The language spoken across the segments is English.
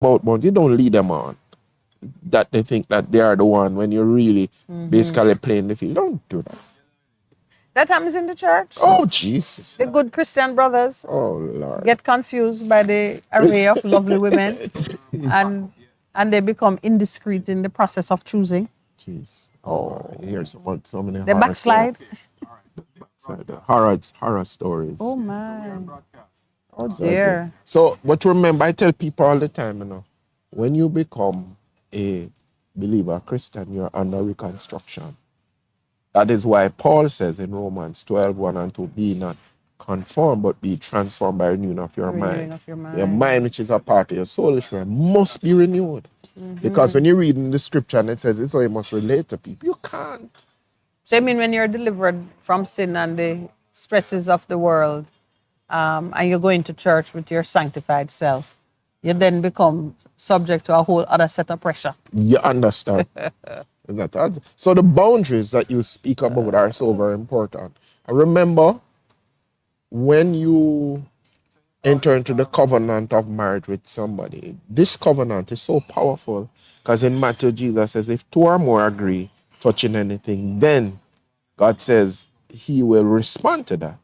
but you don't lead them on. That they think that they are the one when you're really basically playing the field. Don't do that. That happens in the church. Oh, Jesus. The good Christian brothers Oh, Lord. get confused by the array of lovely women and they become indiscreet in the process of choosing. Jeez. Oh. I hear so many They horror backslide. stories. The horror stories. Oh my. Oh So, dear. but remember, I tell people all the time, when you become a believer, Christian, you're under reconstruction. That is why Paul says in Romans 12:1 and 2, be not conformed, but be transformed by renewing of your Renewing mind. of your mind. Your mind, which is a part of your soulish realm, must be renewed. Because when you read in the scripture and it says it's how you must relate to people, you can't. So I mean, when you're delivered from sin and the stresses of the world, and you're going to church with your sanctified self, you then become subject to a whole other set of pressure. You understand? So the boundaries that you speak about are so very important. I remember when you enter into the covenant of marriage with somebody, this covenant is so powerful because in Matthew, Jesus says, if two or more agree touching anything, then God says he will respond to that.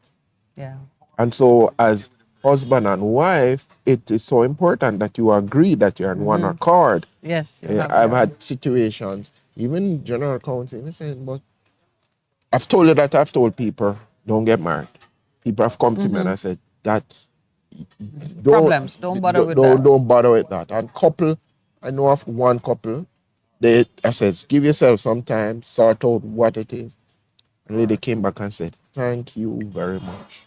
Yeah. And so as husband and wife, it is so important that you agree that you're on one accord. Yes. I've had situations, even general counsel, saying, but I've told you that I've told people, don't get married. People have come to me and I said, that problems, don't bother with that. Don't bother with that. And couple, I know of one couple, I said, give yourself some time, sort out what it is. And lady came back and said, thank you very much.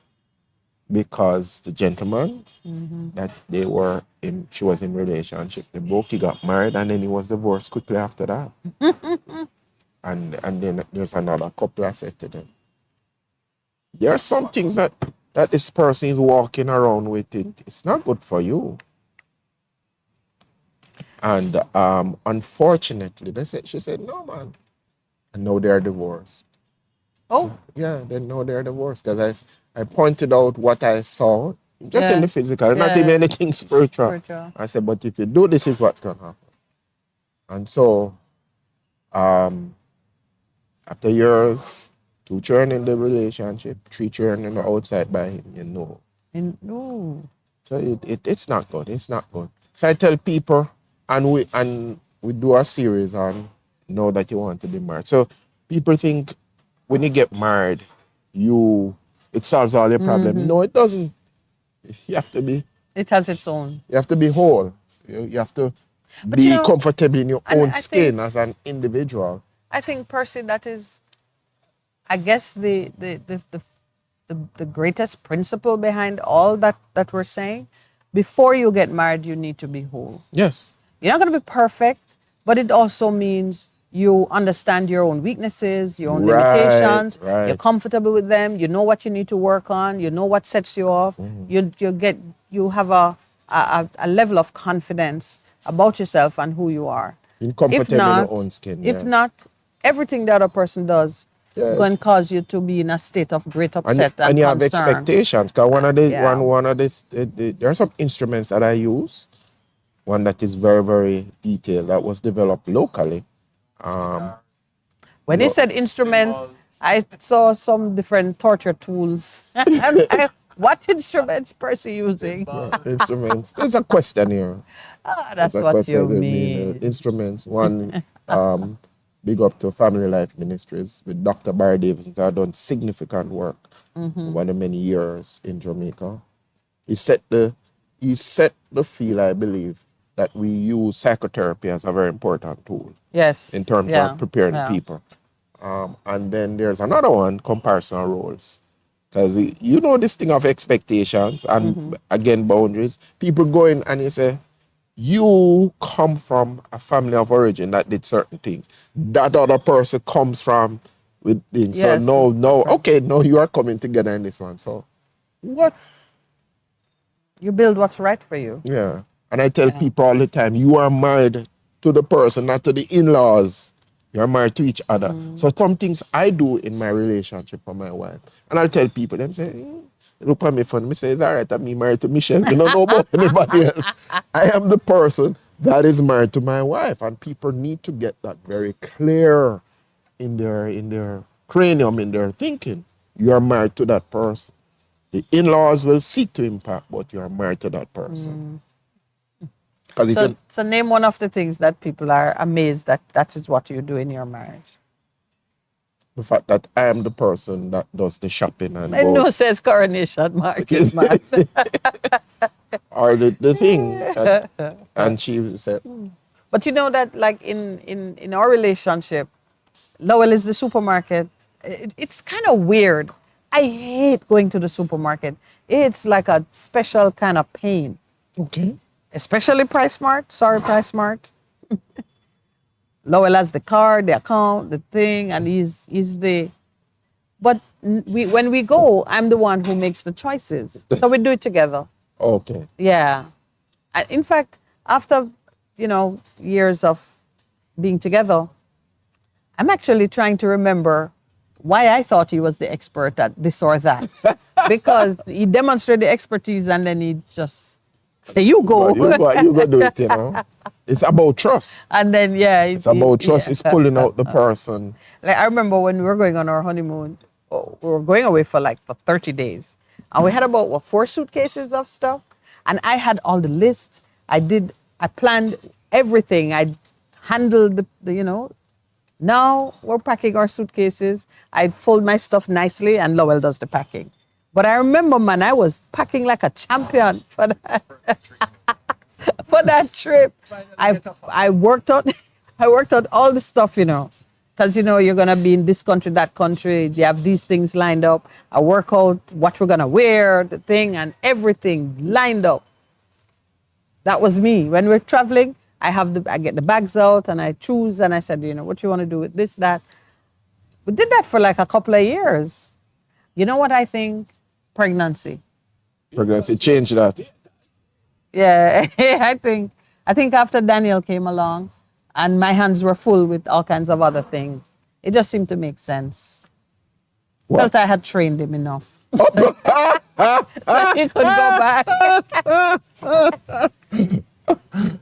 Because the gentleman that she was in relationship, they both got married and then he was divorced quickly after that. and then there's another couple I said to them, there are some things that this person is walking around with it's not good for you. And unfortunately, she said, no, man. And now they're divorced. Oh. So, yeah, they know they're divorced because I pointed out what I saw, just in the physical, not even anything spiritual. I said, but if you do, this is what's going to happen. And so, after years, 2 children in the relationship, 3 children in the outside by him, No. So it's not good. It's not good. So I tell people, and we do a series on know that you want to be married. So people think when you get married, it solves all your problems. No, it doesn't. You have to be. It has its own. You have to be whole. You have to be comfortable in your own skin as an individual. I think, Percy, that is, I guess, the greatest principle behind all that we're saying. Before you get married, you need to be whole. Yes. You're not going to be perfect, but it also means you understand your own weaknesses, your own limitations. Right. You're comfortable with them. You know what you need to work on. You know what sets you off. You have a level of confidence about yourself and who you are. Being comfortable in your own skin. If not, everything the other person does going to cause you to be in a state of great upset and you concern. have expectations. Because one of the there are some instruments that I use. One that is very, very detailed that was developed locally. When he said instruments, I saw some different torture tools. What instruments Percy using? Instruments. There's a question here. That's what you mean. Instruments. One, big up to Family Life Ministries with Dr. Barry Davis. Who have done significant work over the many years in Jamaica. He set the feel, I believe, that we use psychotherapy as a very important tool. Yes. In terms of preparing people. And then there's another one, comparison roles. Because you know this thing of expectations and again boundaries. People go in and you say, you come from a family of origin that did certain things. That other person comes from with things. Yes. So no, you are coming together in this one. So what? You build what's right for you. Yeah. And I tell people all the time, you are married to the person, not to the in-laws. You're married to each other. So some things I do in my relationship for my wife. And I'll tell people, them say, look at me funny. Me say, it's all right, I'm married to Michelle. You don't know about anybody else. I am the person that is married to my wife, and people need to get that very clear in their cranium, in their thinking. You are married to that person. The in-laws will seek to impact, but you are married to that person. Because if you, So name one of the things that people are amazed that that is what you do in your marriage. the fact that I am the person that does the shopping and And no goes, says coronation market, man. or the thing, and she said, But you know that, like in our relationship, Lowell is the supermarket. It's kind of weird. I hate going to the supermarket. It's like a special kind of pain, okay, especially Price Mart. Sorry, Price Mart. Lowell has the card, the account, the thing, and he's the. But when we go, I'm the one who makes the choices. So we do it together. okay. Yeah. In fact, after, years of being together, I'm actually trying to remember why I thought he was the expert at this or that. Because he demonstrated the expertise and then he just say, you go. You go do it, It's about trust. And then, yeah. It's about trust. It's pulling out the person. Like, I remember when we were going on our honeymoon, we were going away for 30 days. And we had about, 4 suitcases of stuff. And I had all the lists. I planned everything. I handled the. Now we're packing our suitcases. I fold my stuff nicely and Lowell does the packing. But I remember, man, I was packing like a champion for that, for that trip. I worked out all the stuff, because, you're going to be in this country, that country. You have these things lined up. I work out what we're going to wear, the thing, and everything lined up. That was me. When we're traveling, I get the bags out and I choose and I said, what you want to do with this, that. We did that for like a couple of years. You know what I think? Pregnancy. Pregnancy changed that. Yeah, I think after Daniel came along and my hands were full with all kinds of other things, it just seemed to make sense. What? Felt I had trained him enough. So he could go back.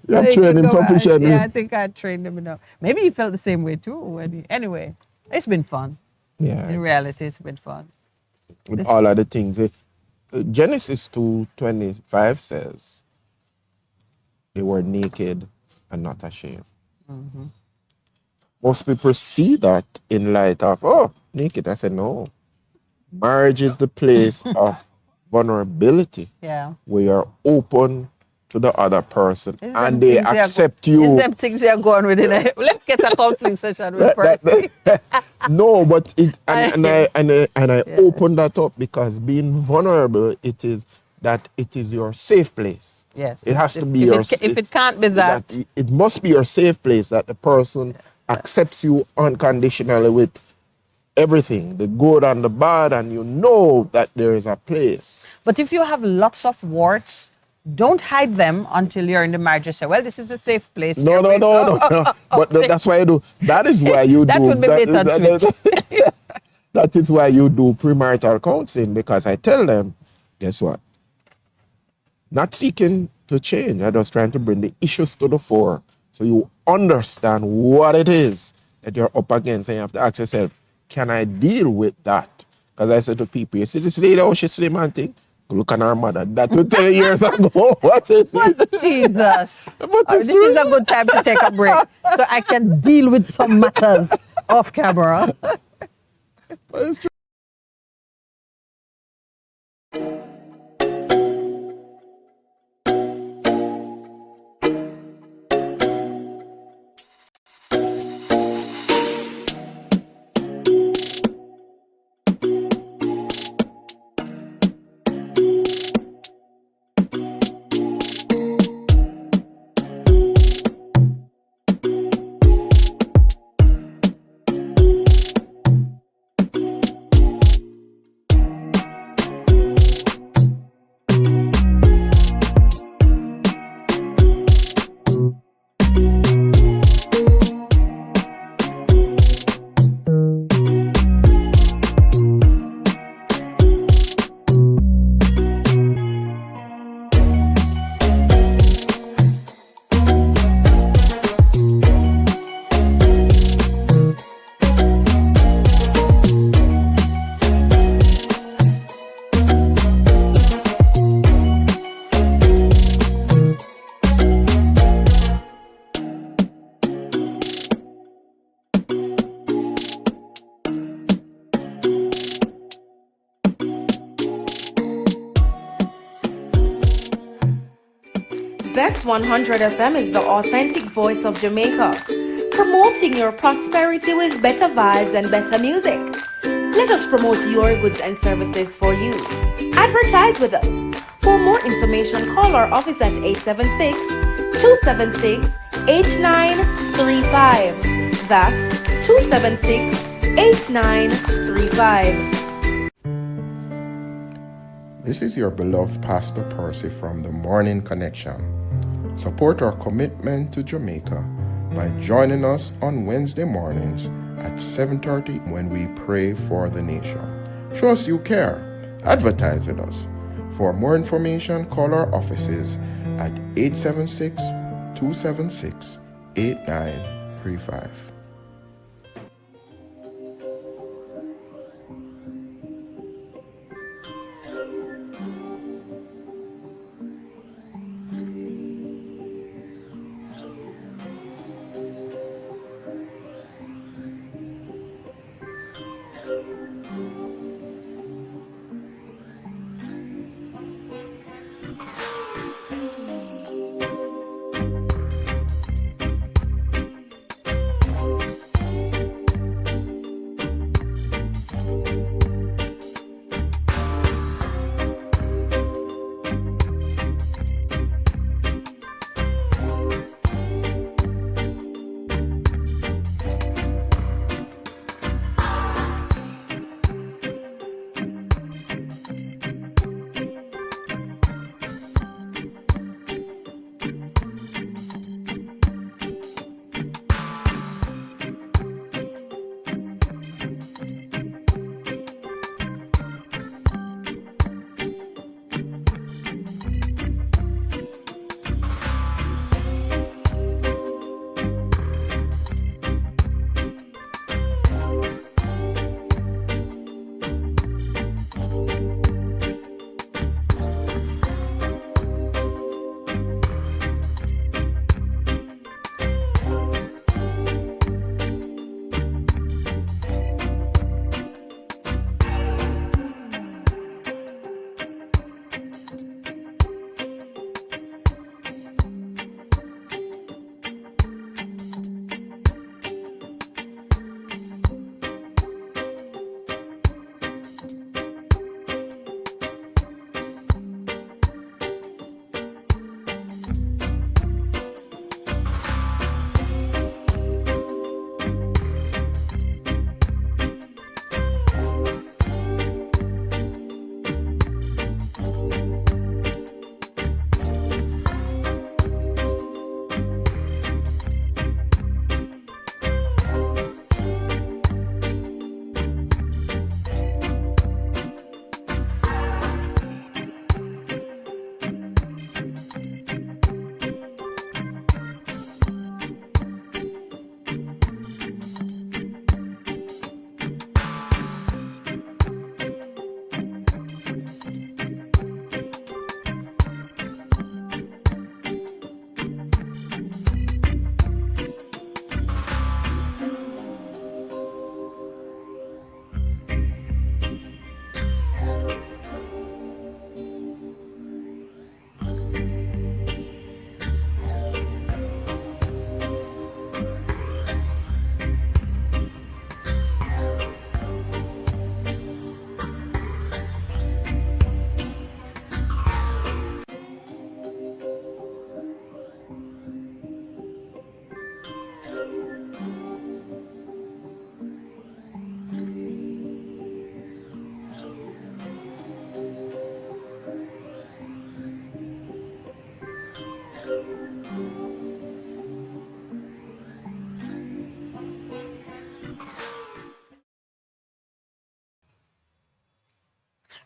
You have trained him sufficiently. Yeah, I think I trained him enough. Maybe he felt the same way too. Anyway, it's been fun. Yeah. In reality, it's been fun. With all of the things. Genesis 2:25 says, they were naked and not ashamed. Mm-hmm. Most people see that in light of, naked. I said, no. Marriage is the place of vulnerability. Yeah. Where you're open to the other person It's and them they things accept you. It's them things you're going with it. Let's get a counseling session with Percy. No, but I open that up because being vulnerable, it is your safe place. Yes. It has to be if it can't be that. It must be your safe place that the person accepts you unconditionally with everything, the good and the bad, and you know that there is a place. But if you have lots of warts, don't hide them until you're in the marriage. You say, well, this is a safe place. No. But that's why you do. That is why you that do. would be bait and switch. That is why you do premarital counseling, because I tell them, guess what? Not seeking to change. I'm just trying to bring the issues to the fore so you understand what it is that you're up against, and you have to ask yourself, can I deal with that? Because I said to people, you see this lady, how she slim and thing? Look at her mother. That was 10 years ago. What is Jesus. But This is a good time to take a break so I can deal with some matters off camera. it's true. Best 100 FM is the authentic voice of Jamaica, promoting your prosperity with better vibes and better music. Let us promote your goods and services for you. Advertise with us. For more information, call our office at 876-276-8935. That's 276-8935. This is your beloved Pastor Percy from the Morning Connection. Support our commitment to Jamaica by joining us on Wednesday mornings at 7:30 when we pray for the nation. Show us you care. Advertise with us. For more information, call our offices at 876-276-8935.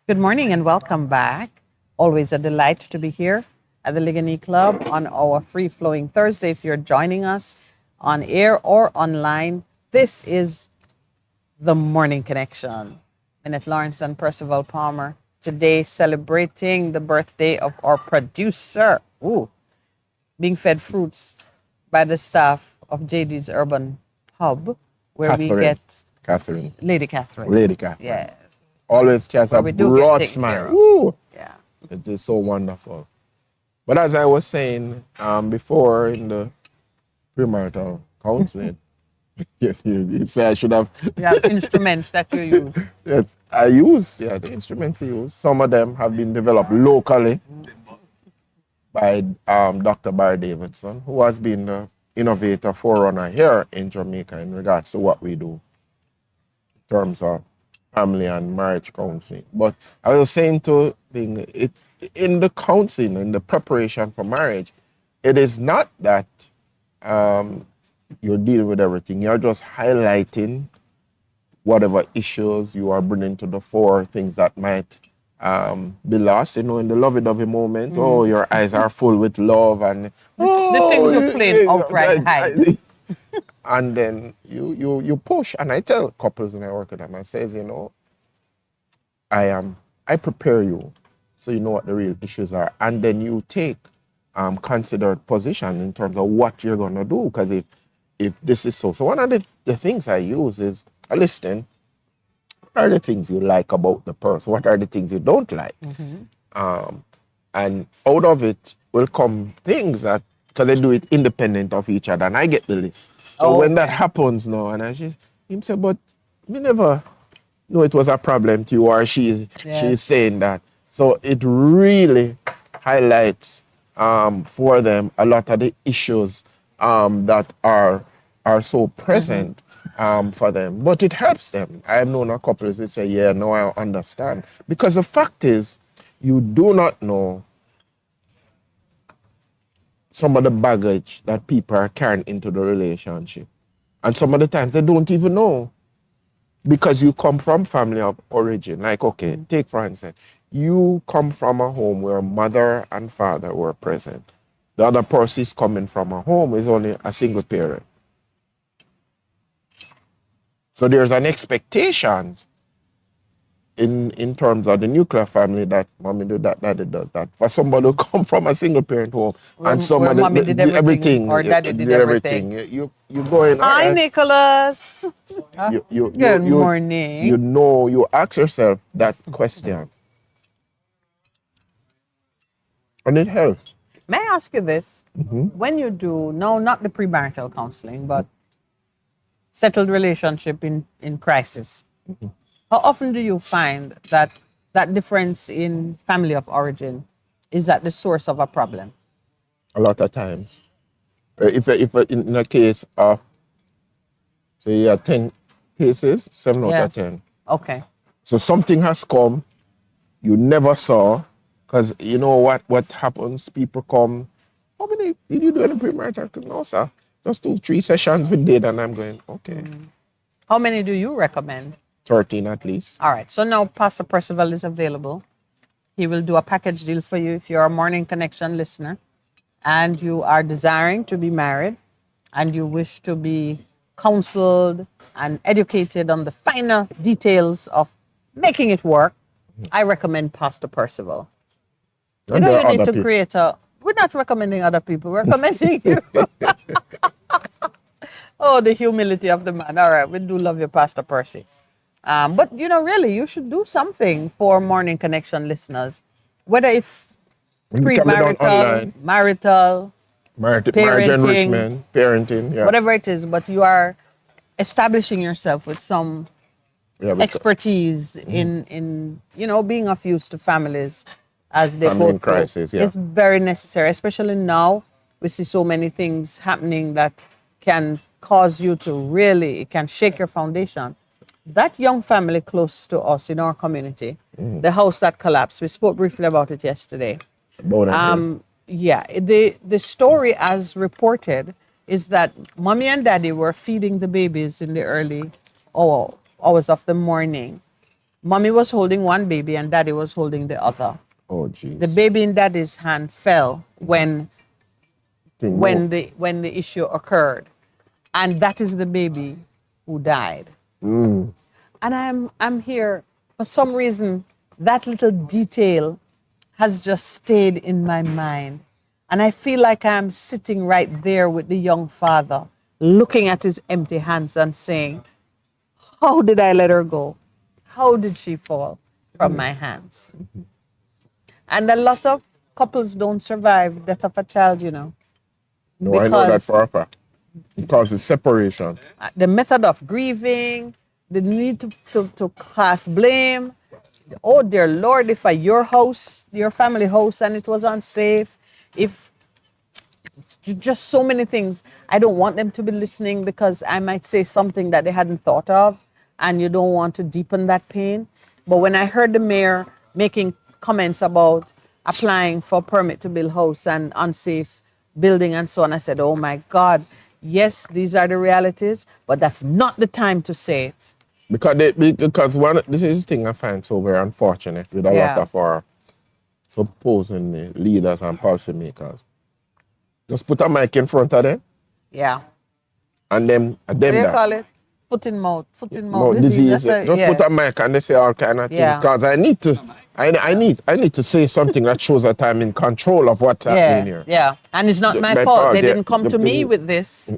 Good morning and welcome back. Always a delight to be here at the Ligani Club on our free flowing Thursday. If you're joining us on air or online, this is the Morning Connection. Minute Lawrence and Percival Palmer today celebrating the birthday of our producer. Ooh, being fed fruits by the staff of JD's Urban Pub, where we get Catherine. Lady Catherine. Lady Catherine. Yes. Always just a we do get broad taken care smile. of. Woo! Yeah. It is so wonderful. But as I was saying before in the premarital counseling, yes, you say I should have. You have instruments that you use. Yes, I use, yeah, the instruments I use. Some of them have been developed locally by Dr. Barry Davidson, who has been the innovator forerunner here in Jamaica in regards to what we do in terms of family and marriage counseling. But I was saying to it in the counseling, in the preparation for marriage, it is not that you're dealing with everything. You're just highlighting whatever issues you are bringing to the fore, things that might be lost, in the lovey-dovey moment. Oh, your eyes are full with love, and The things you plain outright hide. and then you push. And I tell couples when I work with them, I says, I prepare you so you know what the real issues are, and then you take considered position in terms of what you're gonna do. Because if this is so one of the things I use is a listing. What are the things you like about the person? What are the things you don't like? And out of it will come things that, because they do it independent of each other, and I get the list. So when that happens now, and him say, but me never know it was a problem to you, or she's saying that. So it really highlights for them a lot of the issues that are so present for them. But it helps them. I have known a couple that say, yeah, no, I understand. Because the fact is, you do not know some of the baggage that people are carrying into the relationship. And some of the times they don't even know, because you come from family of origin. Like, okay, take for instance, you come from a home where mother and father were present. The other person is coming from a home is only a single parent. So there's an expectation in terms of the nuclear family that mommy do that, daddy does that. For somebody who come from a single parent home and somebody mommy did everything or daddy did everything. You go in. Hi, Nicholas. Good morning. You ask yourself that question. And it helps. May I ask you this? When you do, no, not the premarital counseling, but settled relationship in crisis, how often do you find that that difference in family of origin is at the source of a problem? A lot of times. If in a case of, say, 10 cases, 7 out of 10. Okay. So something has come you never saw, because you know what happens? People come, how many did you do in the premarital? No, sir. Just 2-3 sessions we did, and I'm going, okay. How many do you recommend? 13 at least. All right. So now Pastor Percival is available. He will do a package deal for you if you're a Morning Connection listener and you are desiring to be married and you wish to be counseled and educated on the finer details of making it work. I recommend Pastor Percival. You know, you need to create we're not recommending other people, we're recommending you. Oh, the humility of the man. All right, we do love you, Pastor Percy. But, really, you should do something for Morning Connection listeners, whether it's premarital, marital, marriage enrichment, parenting, whatever it is, but you are establishing yourself with some expertise in being of use to families as they go through crisis. It's very necessary, especially now. We see so many things happening that can cause you to it can shake your foundation. That young family close to us in our community, the house that collapsed, we spoke briefly about it yesterday. The story as reported is that mommy and daddy were feeding the babies in the early hours of the morning. Mommy was holding one baby and daddy was holding the other. Oh, geez. The baby in daddy's hand fell when the issue occurred, and that is the baby who died. And I'm here for some reason. That little detail has just stayed in my mind, and I feel like I'm sitting right there with the young father, looking at his empty hands and saying, "How did I let her go? How did she fall from my hands?" And a lot of couples don't survive death of a child, No, I know that for a because fact. Because it's separation. the method of grieving, the need to cast blame. Oh dear Lord, if your house, your family house, and it was unsafe, if just so many things. I don't want them to be listening because I might say something that they hadn't thought of, and you don't want to deepen that pain. But when I heard the mayor making comments about applying for permit to build house and unsafe building and so on, I said, oh my God, yes, these are the realities, but that's not the time to say it. Because this is the thing I find so very unfortunate with a lot Yeah. of our supposing leaders and policymakers. Just put a mic in front of them Yeah. and them What do you that. call it? Foot in mouth. Foot in mouth. More disease. That's Just put a mic and they say all kind of things. Yeah. Because I need to say something that shows that I'm in control of what's happening here. Yeah. And it's not my My fault. fault, They yeah. didn't come to me with this.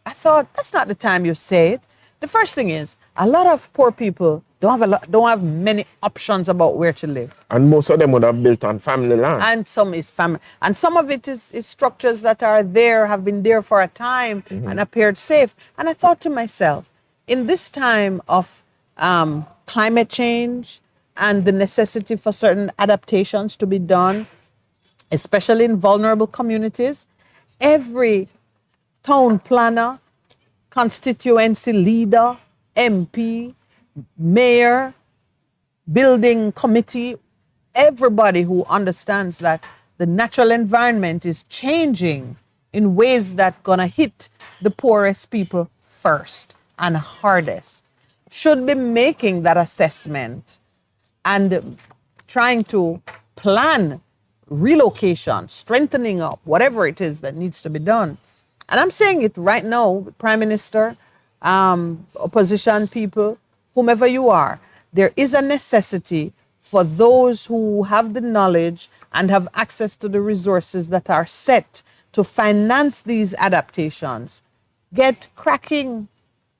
I thought that's not the time you say it. The first thing is a lot of poor people don't have many options about where to live. And most of them would have built on family land. And some is family. And some of it is structures that are there, have been there for a time and appeared safe. And I thought to myself, in this time of climate change and the necessity for certain adaptations to be done, especially in vulnerable communities, every town planner, constituency leader, MP, mayor, building committee, everybody who understands that the natural environment is changing in ways that gonna hit the poorest people first and hardest should be making that assessment and trying to plan relocation, strengthening up, whatever it is that needs to be done. And I'm saying it right now, Prime Minister, opposition people, whomever you are, there is a necessity for those who have the knowledge and have access to the resources that are set to finance these adaptations. Get cracking.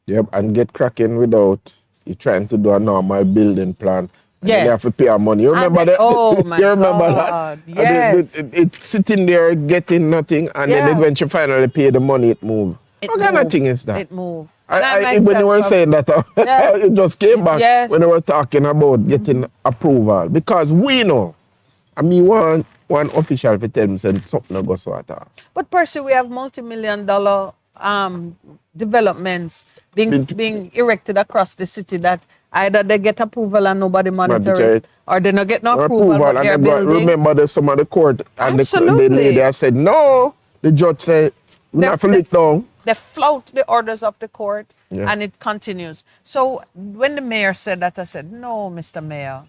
Yep, and get cracking without you trying to do a normal building plan. And then you have to Yes. pay our money. You remember And that? oh my You remember God, that? yes. And it's sitting there getting nothing, and Yeah. then when you finally pay the money, it moves. It What kind of moved. thing is that? It moved. When myself you were have- saying that, Yeah. it just came back Yes. when they were talking about getting approval. Because we know, I mean, one official to tell me said something not go so at all. But Percy, we have multi-million-dollar developments being erected across the city that either they get approval and nobody monitor Monitor it, it. or they not get no No approval, but and they're they go, building. remember some of the court and the Absolutely. lady has said, no, the judge said, we They're- have to lift down. They flout the orders of the court, Yeah. and it continues. So when the mayor said that, I said, no, Mr. Mayor,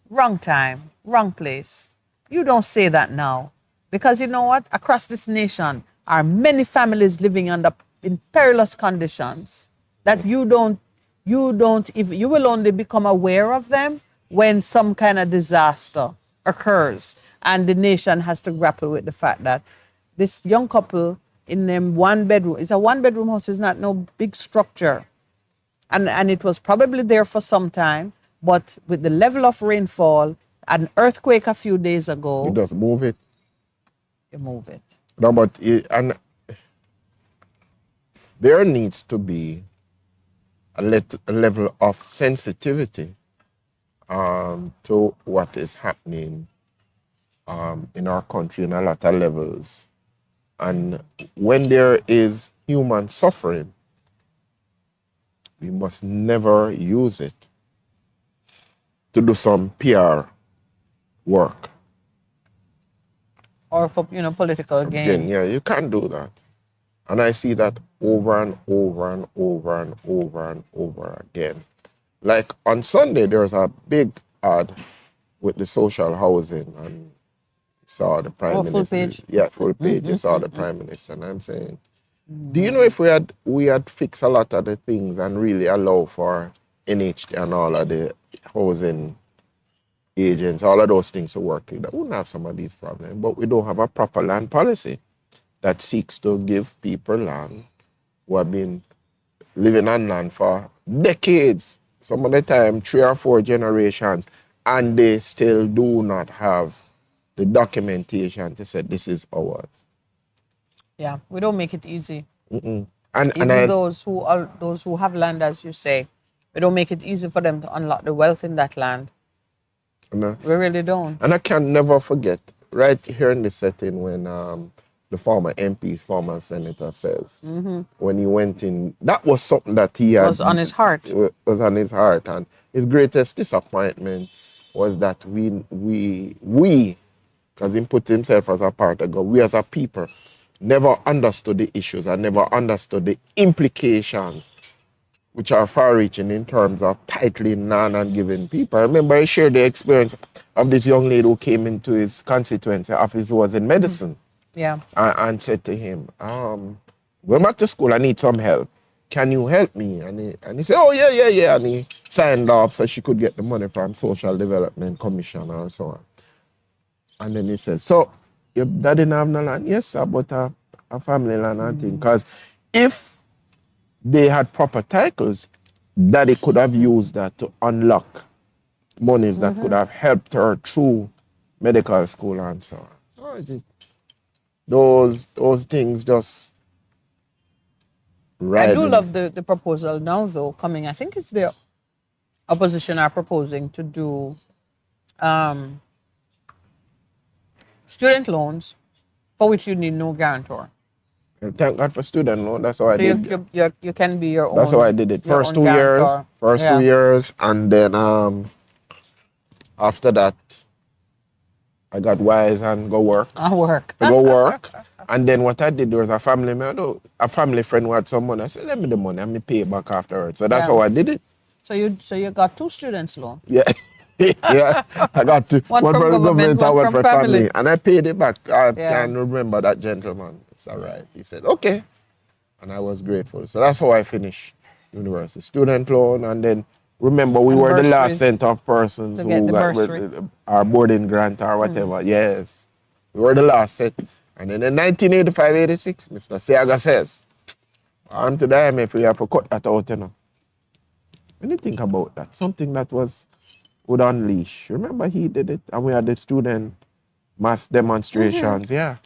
wrong time, wrong place. You don't say that now. Because you know what? Across this nation are many families living in perilous conditions that you will only become aware of them when some kind of disaster occurs. And the nation has to grapple with the fact that this young couple in them it's a one-bedroom house, it's not no big structure. And it was probably there for some time, but with the level of rainfall, an earthquake a few days You ago, just move it. you move it. No, but and there needs to be a level of sensitivity to what is happening in our country in a lot of levels. And when there is human suffering, we must never use it to do some PR work. Or for political gain. Again, yeah, you can't do that. And I see that over and over and over and over and over again. Like on Sunday, there was a big ad with the social housing, and saw the Prime full Minister. page. Yeah, full page. You saw the Prime Minister, and I'm saying, do you know if we had fixed a lot of the things and really allow for NHD and all of the housing agents, all of those things to work, that wouldn't have some of these problems. But we don't have a proper land policy that seeks to give people land who have been living on land for decades, some of the time 3 or 4 generations, and they still do not have the documentation to say this is ours. Yeah, we don't make it easy. And Even those who have land, as you say, we don't make it easy for them to unlock the wealth in that land. and We really don't. and I can never forget right here in the setting when the former MP, former senator says when he went in, that was something that he It had was on his heart. was on his heart, and his greatest disappointment was that we because he put himself as a part of God, we as a people never understood the issues and never understood the implications, which are far-reaching in terms of titling land and giving people. I remember I shared the experience of this young lady who came into his constituency office who was in medicine Yeah. and said to him, going back to school, I need some help. Can you help me? And he said, oh, yeah. And he signed off so she could get the money from Social Development Commission or so on. And then he said, so your daddy didn't have no land? Yes, sir, but a family land and thing. Because if they had proper titles, daddy could have used that to unlock monies that could have helped her through medical school and so on. So those things just I do love the proposal now, though, coming. I think it's the opposition are proposing to do student loans for which you need no guarantor. And thank God for student loan. That's how I So did. you can be your own. That's how I did it. your First own 2 years, guarantor. 2 years, and then after that, I got wise and go work. I work. Go work. And then what I did was a family friend who had some money. I said, let me the money and me pay it back afterwards. So that's Yeah. how I did it. So you got 2 students loan. Yeah. Yeah. I got to, One one from from the government, government and one one from from family. family. And I paid it back. I Yeah. can remember that gentleman. It's all right. He said, okay. And I was grateful. So that's how I finished university. Student loan, and then remember we And were the last bursaries set of persons to who get the got bursary. our boarding grant or whatever. Yes. We were the last set. And then in 1985-86, Mr. Seaga says, on to the IMF, we have to cut that out, you know. When you think about that, something that would unleash. Remember he did it, and we had the student mass demonstrations. Yeah.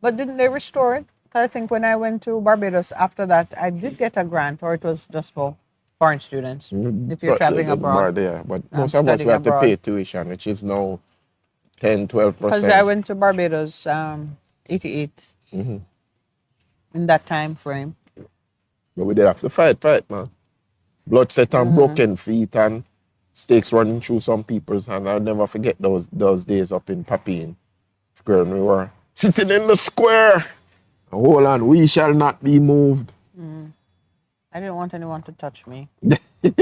But didn't they restore it? 'Cause I think when I went to Barbados after that, I did get a grant, or it was just for foreign students if you're But, traveling abroad. Yeah, but I'm most of us we studying have to abroad. pay tuition, which is now 10, 12%. Because I went to Barbados 88 in that time frame. But we did have to fight, man. Blood set and broken feet and stakes running through some people's hands. I'll never forget those days up in Papine Square when we were sitting in the square. Hold on, we shall not be moved. I didn't want anyone to touch me.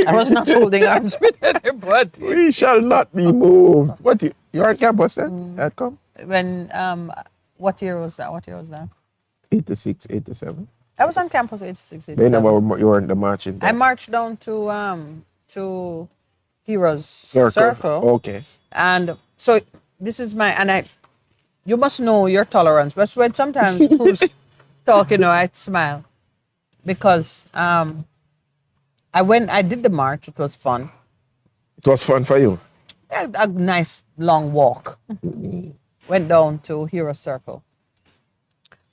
I was not holding arms with anybody. We shall not be moved. What, you're on campus then? That come? When what year was that? 86, 87. I was on campus 86, They 87. never, you weren't the marching. I marched down to Heroes Circle. Okay. And so this is you must know your tolerance. But when sometimes who's talking, I smile because I did the march. It was fun. It was fun for you. A nice long walk. Went down to Hero Circle.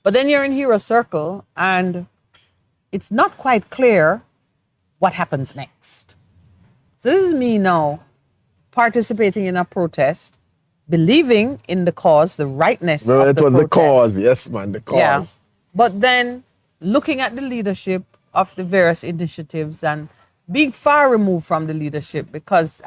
But then you're in Hero Circle and it's not quite clear what happens next. So this is me now participating in a protest, believing in the cause, the rightness No, of it the was protest. the cause. Yes, man, the cause. Yeah. But then looking at the leadership of the various initiatives and being far removed from the leadership because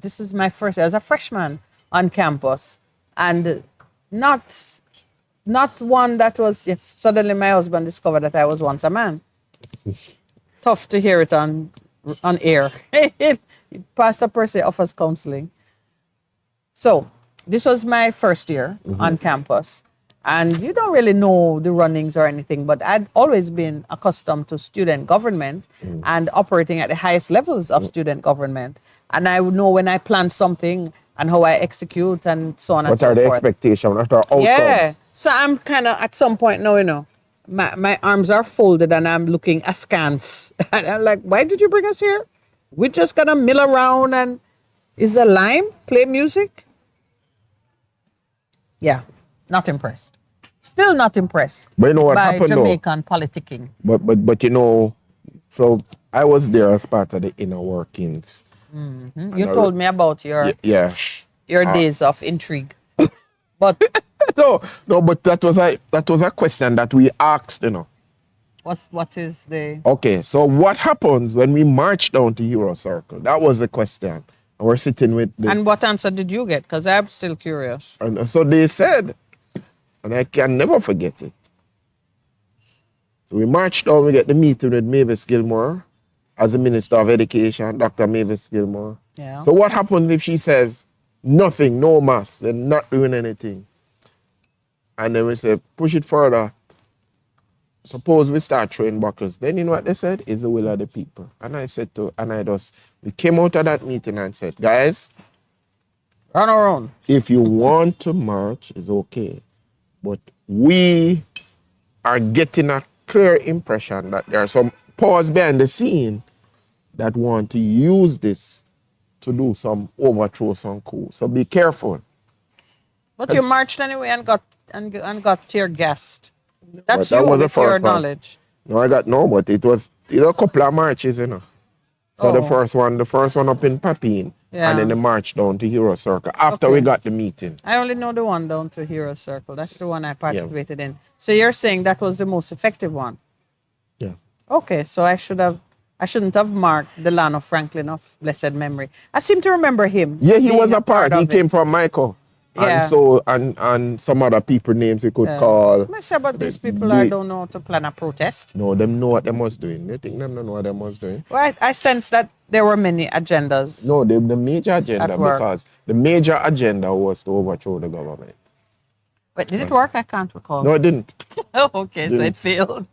this is my first year as a freshman on campus and not one that was, if suddenly my husband discovered that I was once a man. Tough to hear it on air. Pastor Percy offers counseling. So this was my first year on campus. And you don't really know the runnings or anything, but I'd always been accustomed to student government and operating at the highest levels of student government. And I would know when I plan something and how I execute and so on and What so are the forth. expectations? What are outcomes? Yeah. So I'm kind of at some point now, my arms are folded and I'm looking askance. And I'm like, why did you bring us here? We're just going to mill around and is a lime, play music? Yeah, not impressed. Still not impressed But you know what by happened though? Jamaican politicking. But you know, so I was there as part of the inner workings. You And told me about yeah, yeah. your Uh, days of intrigue, but no, no, but that was a question that we asked, what is the Okay, so what happens when we march down to Hero Circle? That was the question. And we're sitting with the and what answer did you get? Because I'm still curious. and so they said, and I can never forget it. So we marched down, we get the meeting with Mavis Gilmore as the Minister of Education, Dr. Mavis Gilmore. Yeah. So what happens if she says nothing, no mass, they're not doing anything? And then we say, push it further. Suppose we start throwing buckles. Then you know what they said? It's the will of the people. And I said we came out of that meeting and said, guys, On our own. if you want to march, it's okay. But we are getting a clear impression that there are some powers behind the scene that want to use this to do some overthrow, some coup. So be careful. But you marched anyway and got tear gassed. That's But that you was the with your first one. knowledge. No, I got no, but it was a couple of marches. So the Oh. first one up in Papine, Yeah. and then the march down to Hero Circle after we Okay. got the meeting. I only know the one down to Hero Circle. That's the one I participated in. So you're saying that was the most effective one. Yeah. Okay, so I shouldn't have marked the land of Franklin of blessed memory. I seem to remember him. Yeah, he being was a part. He of came it. from Michael. Yeah. And so and some other people names we could call. I say, but these people They- don't know how to plan a protest. No, them know what them was doing. They think them don't know what them was doing. Well, I sense that there were many agendas. No, the major agenda, At work. because the major agenda was to overthrow the government. But did it work? I can't recall. No, it didn't. Oh, okay, so Didn't. it failed.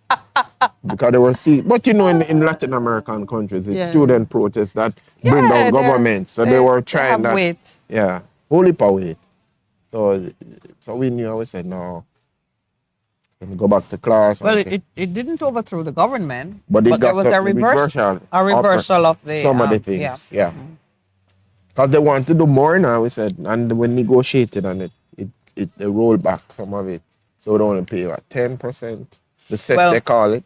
Because they were but in Latin American countries, it's Yeah. student protests that bring down government. So they were trying have that. weight. Yeah, holy power weight. So we knew, we said, no, let me go back to class. Well, and it didn't overthrow the government, But it there got was a a reversal of the some of the things. Yeah. Yeah. Because they wanted to do more now, we said, and we negotiated on they rolled back some of it. So they only pay what, 10%? The cess Well, they call it.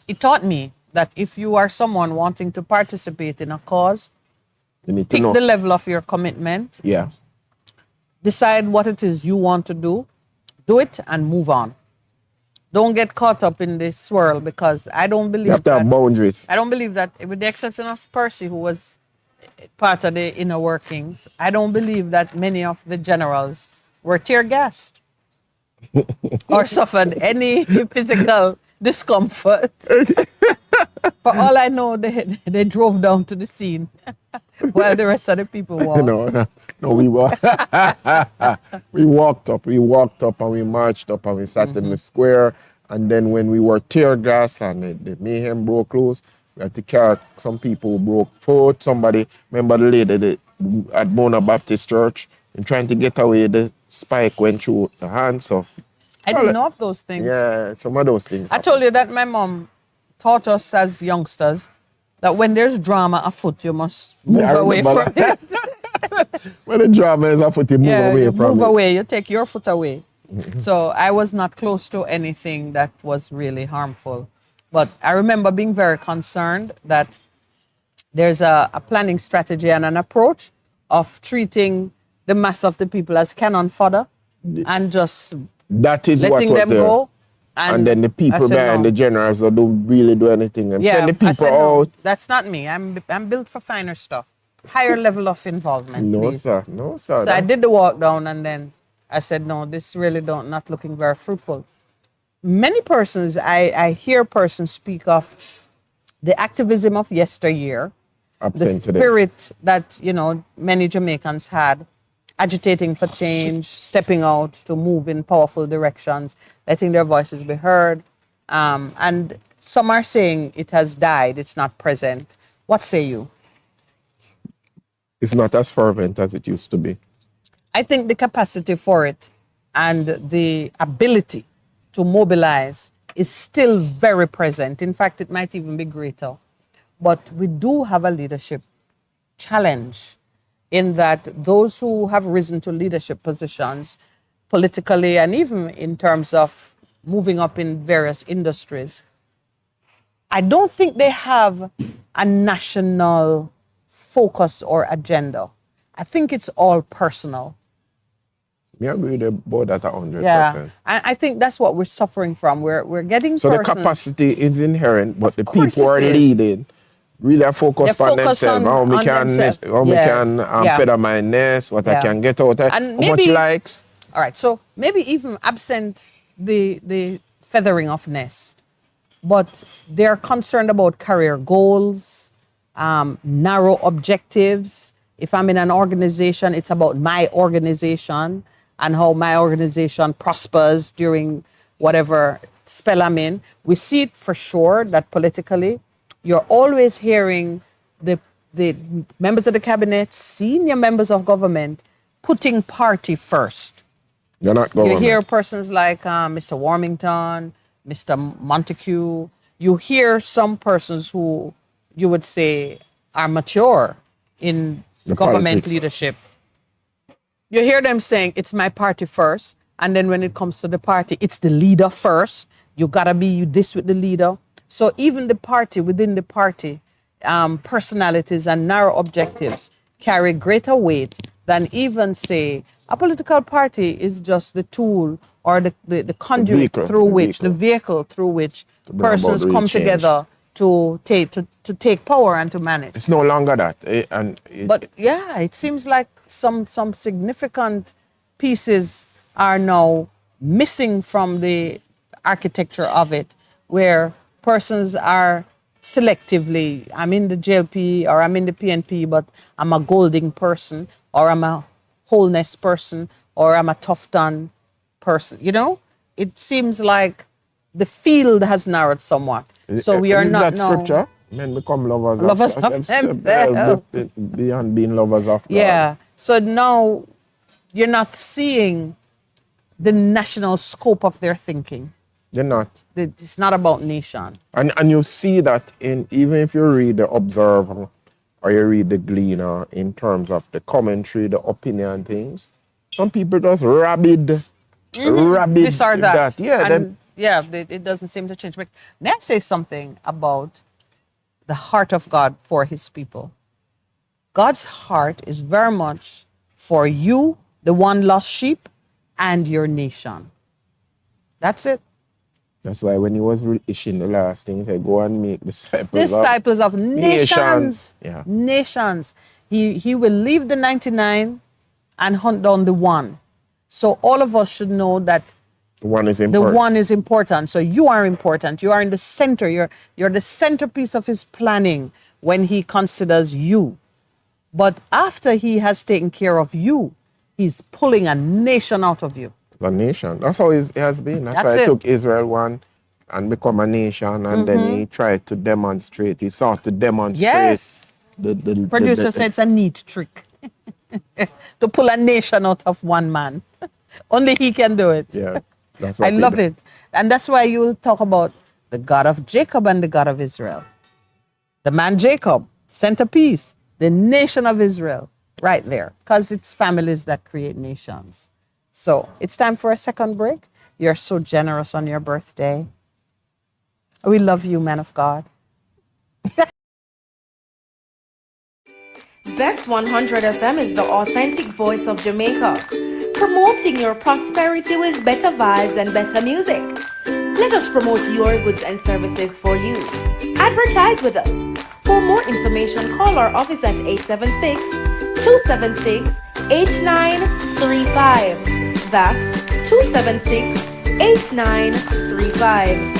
It taught me that if you are someone wanting to participate in a cause, You need to pick know. the level of your commitment, Yeah. decide what it is you want to do it, and move on. Don't get caught up in this swirl, because I don't You believe have to have that. boundaries. I don't believe that, with the exception of Percy, who was part of the inner workings, I don't believe that many of the generals were tear gassed or suffered any physical discomfort. For all I know, they drove down to the scene while the rest of the people walked. No, we walked. We walked up, and we marched up, and we sat in the square. And then when we were tear gas and the mayhem broke loose, we had to carry some people who broke foot. Somebody, remember the lady at Bona Baptist Church, and trying to get away, the spike went through the hand. So I didn't know of those things. yeah, some of those things. I told you that my mom taught us as youngsters that when there's drama afoot, you must move I away remember from it. When the drama is up, you move away you from move it. away, you take your foot away. So I was not close to anything that was really harmful. But I remember being very concerned that there's a planning strategy and an approach of treating the mass of the people as cannon fodder and just That is what letting was them there. go. And then the I people said behind no. the generals that don't really do anything and Yeah, send the I people said no, out. that's not me. I'm built for finer stuff. Higher level of involvement, No, please. sir. No, sir. So I did the walk down, and then I said, no, this really not looking very fruitful. Many persons, I hear persons speak of the activism of yesteryear, the Absent today. spirit that, many Jamaicans had, agitating for change, stepping out to move in powerful directions, letting their voices be heard. And some are saying it has died, it's not present. What say you? It's not as fervent as it used to be. I think the capacity for it and the ability to mobilize is still very present. In fact, it might even be greater. But we do have a leadership challenge in that those who have risen to leadership positions politically and even in terms of moving up in various industries, I don't think they have a national focus or agenda. I think it's all personal. Me agree with you about that Yeah. 100%. And I think that's what we're suffering from. We're getting So the personal. capacity is inherent, but Of the course people it who are is. leading really are They're focused on focused themselves. How me on can themselves. how me Yeah. can Yeah. feather my nest, what I Yeah. can get out, And how much maybe likes. all right, so maybe even absent the feathering of nest, but they're concerned about career goals, narrow objectives. If I'm in an organization, it's about my organization and how my organization prospers during whatever spell I'm in. We see it for sure that politically, you're always hearing the members of the cabinet, senior members of government, putting party first. You're not You hear government. persons like Mr. Warmington, Mr. Montague. You hear some persons who you would say are mature in The government politics. leadership. You hear them saying, it's my party first. And then when it comes to the party, it's the leader first. You got to be this with the leader. So even the party, within the party, personalities and narrow objectives carry greater weight than even, say, a political party is just the tool or the conduit vehicle, through the which, the vehicle. vehicle through which bring about persons real come change. together to take power and to manage. It's no longer that. But yeah, it seems like some significant pieces are now missing from the architecture of it, where persons are selectively, I'm in the JLP or I'm in the PNP, but I'm a Golding person or I'm a wholeness person or I'm a tough done person. You know, it seems like the field has narrowed somewhat. So we are is not that now scripture? Men become lovers, lovers of, of themselves. beyond being lovers of God. Yeah. So now you're not seeing the national scope of their thinking. They're not. It's not about nation. And you see that in even if you read the Observer or you read the Gleaner in terms of the commentary, the opinion things, some people just rabid This or that. Yeah, And yeah, it doesn't seem to change. But may I say something about the heart of God for his people? God's heart is very much for you, the one lost sheep, and your nation. That's it. that's why when he was issuing the last thing, he said, go and make disciples Disciples of nations. Yeah. Nations. He will leave the 99 and hunt down the one. So all of us should know that The one is the important. one is important. So you are important. You are in the center. You're the centerpiece of his planning when he considers you. But after he has taken care of you, he's pulling a nation out of you. The nation. That's how it has been. That's That's why he it. took Israel one and become a nation, and then he tried to demonstrate. He sought to demonstrate. Yes. The Producer said it's a neat trick to pull a nation out of one man. Only he can do it. Yeah, that's what I he love did. it. And that's why you will talk about the God of Jacob and the God of Israel. The man Jacob, centerpiece, the nation of Israel, right there. Because it's families that create nations. So it's time for a second break. You're so generous on your birthday. We love you, man of God. Best 100 FM is the authentic voice of Jamaica, promoting your prosperity with better vibes and better music. Let us promote your goods and services for you. Advertise with us. For more information, call our office at 876-276-8935. That's 276-8935.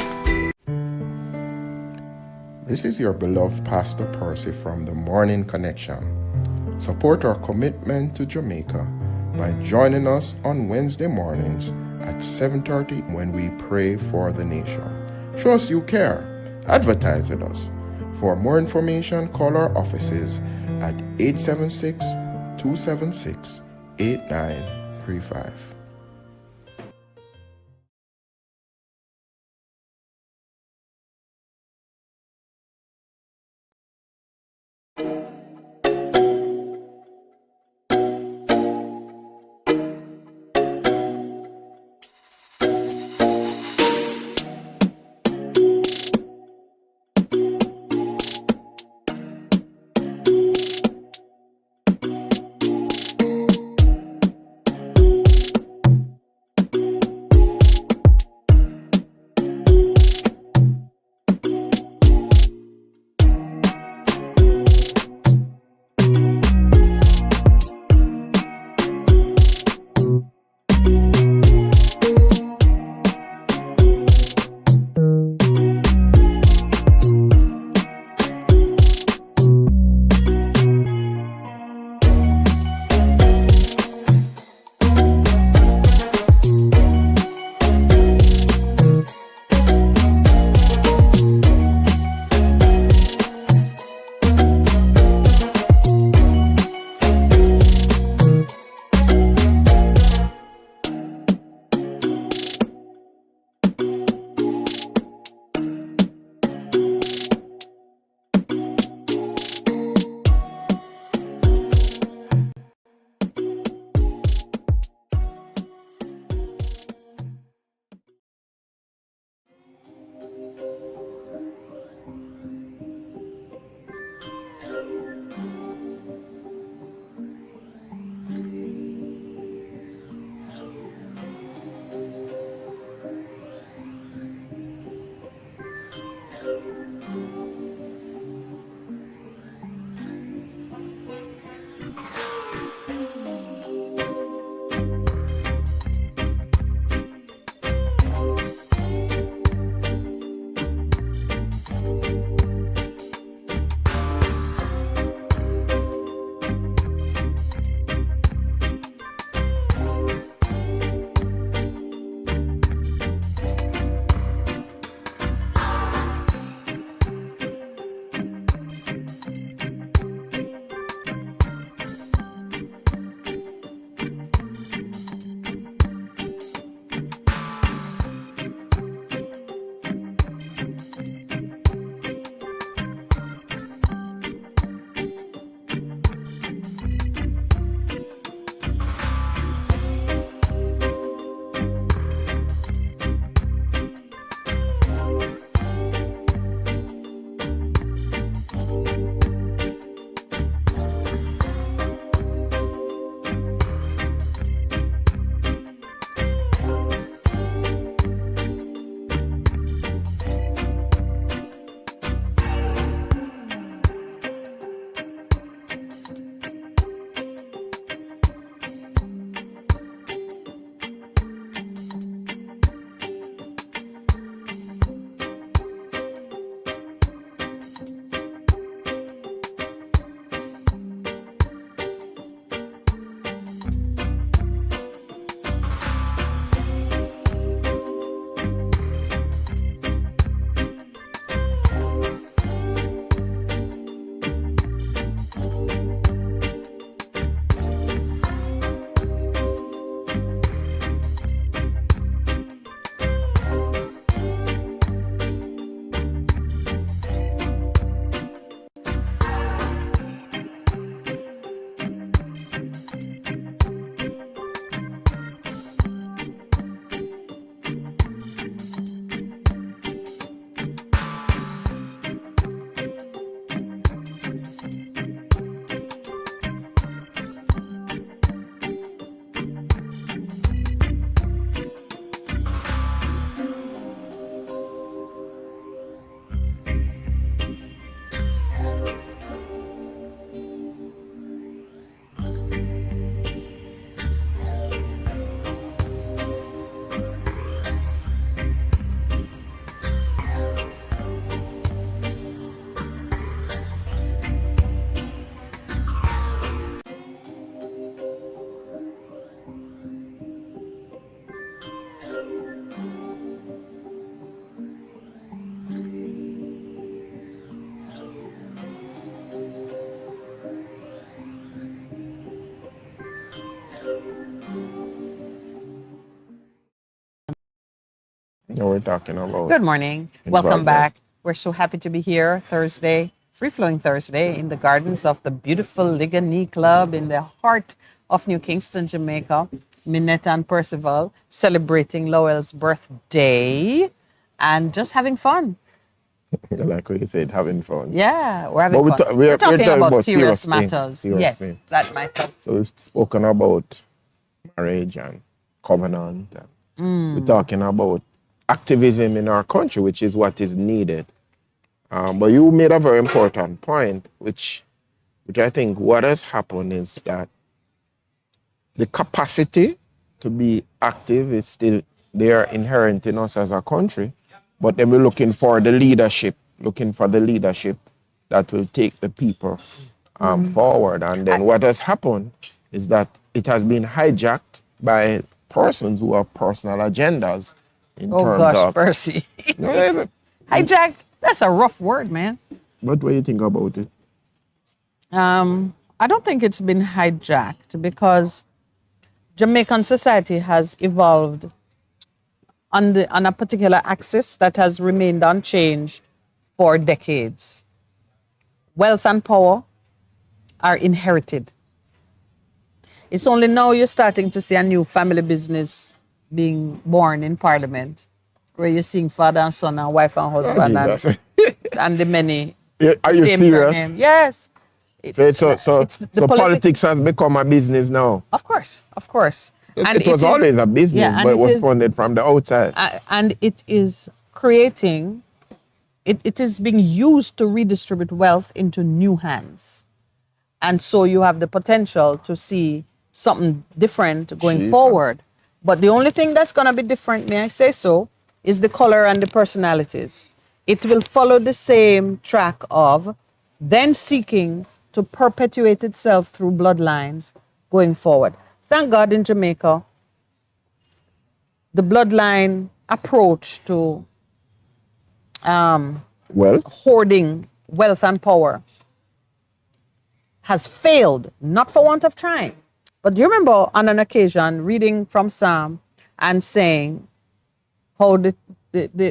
This is your beloved Pastor Percy from the Morning Connection. Support our commitment to Jamaica by joining us on Wednesday mornings at 7:30 when we pray for the nation. Show us you care. Advertise with us. For more information, call our offices at 876-276-8935. Now we're talking about Good morning. Welcome enjoyment. back. We're so happy to be here Thursday, Free Flowing Thursday, in the gardens of the beautiful Ligani Club in the heart of New Kingston, Jamaica. Minette and Percival celebrating Lowell's birthday and just having fun. Like what you said, having fun. Yeah, we're But having fun. we're We're talking talking about about serious serious things. matters. Serious Yes, things. that matter. So we've spoken about marriage and covenant. And we're talking about activism in our country, which is what is needed. But you made a very important point, which I think what has happened is that the capacity to be active is still there inherent in us as a country. But then we're looking for the leadership that will take the people forward. And then what has happened is that it has been hijacked by persons who have personal agendas in Oh terms gosh, of. Percy. No, yeah, Hijack, that's a rough word, man. what do you think about it? I don't think it's been hijacked because Jamaican society has evolved on a particular axis that has remained unchanged for decades. Wealth and power are inherited. It's only now you're starting to see a new family business being born in Parliament, where you're seeing father and son and wife and Oh, husband Jesus. and the many. Yeah, are you same serious? surname. Yes. So the politics has become a business now. Of course, of course. It was always a business, and but it was is- funded from the outside. and it is creating, it is being used to redistribute wealth into new hands. And so you have the potential to see something different going Jesus. forward. But the only thing that's going to be different, may I say so, is the color and the personalities. It will follow the same track of then seeking to perpetuate itself through bloodlines going forward. Thank God in Jamaica, the bloodline approach to Well, hoarding wealth and power has failed, not for want of trying. But do you remember on an occasion reading from Psalm and saying how the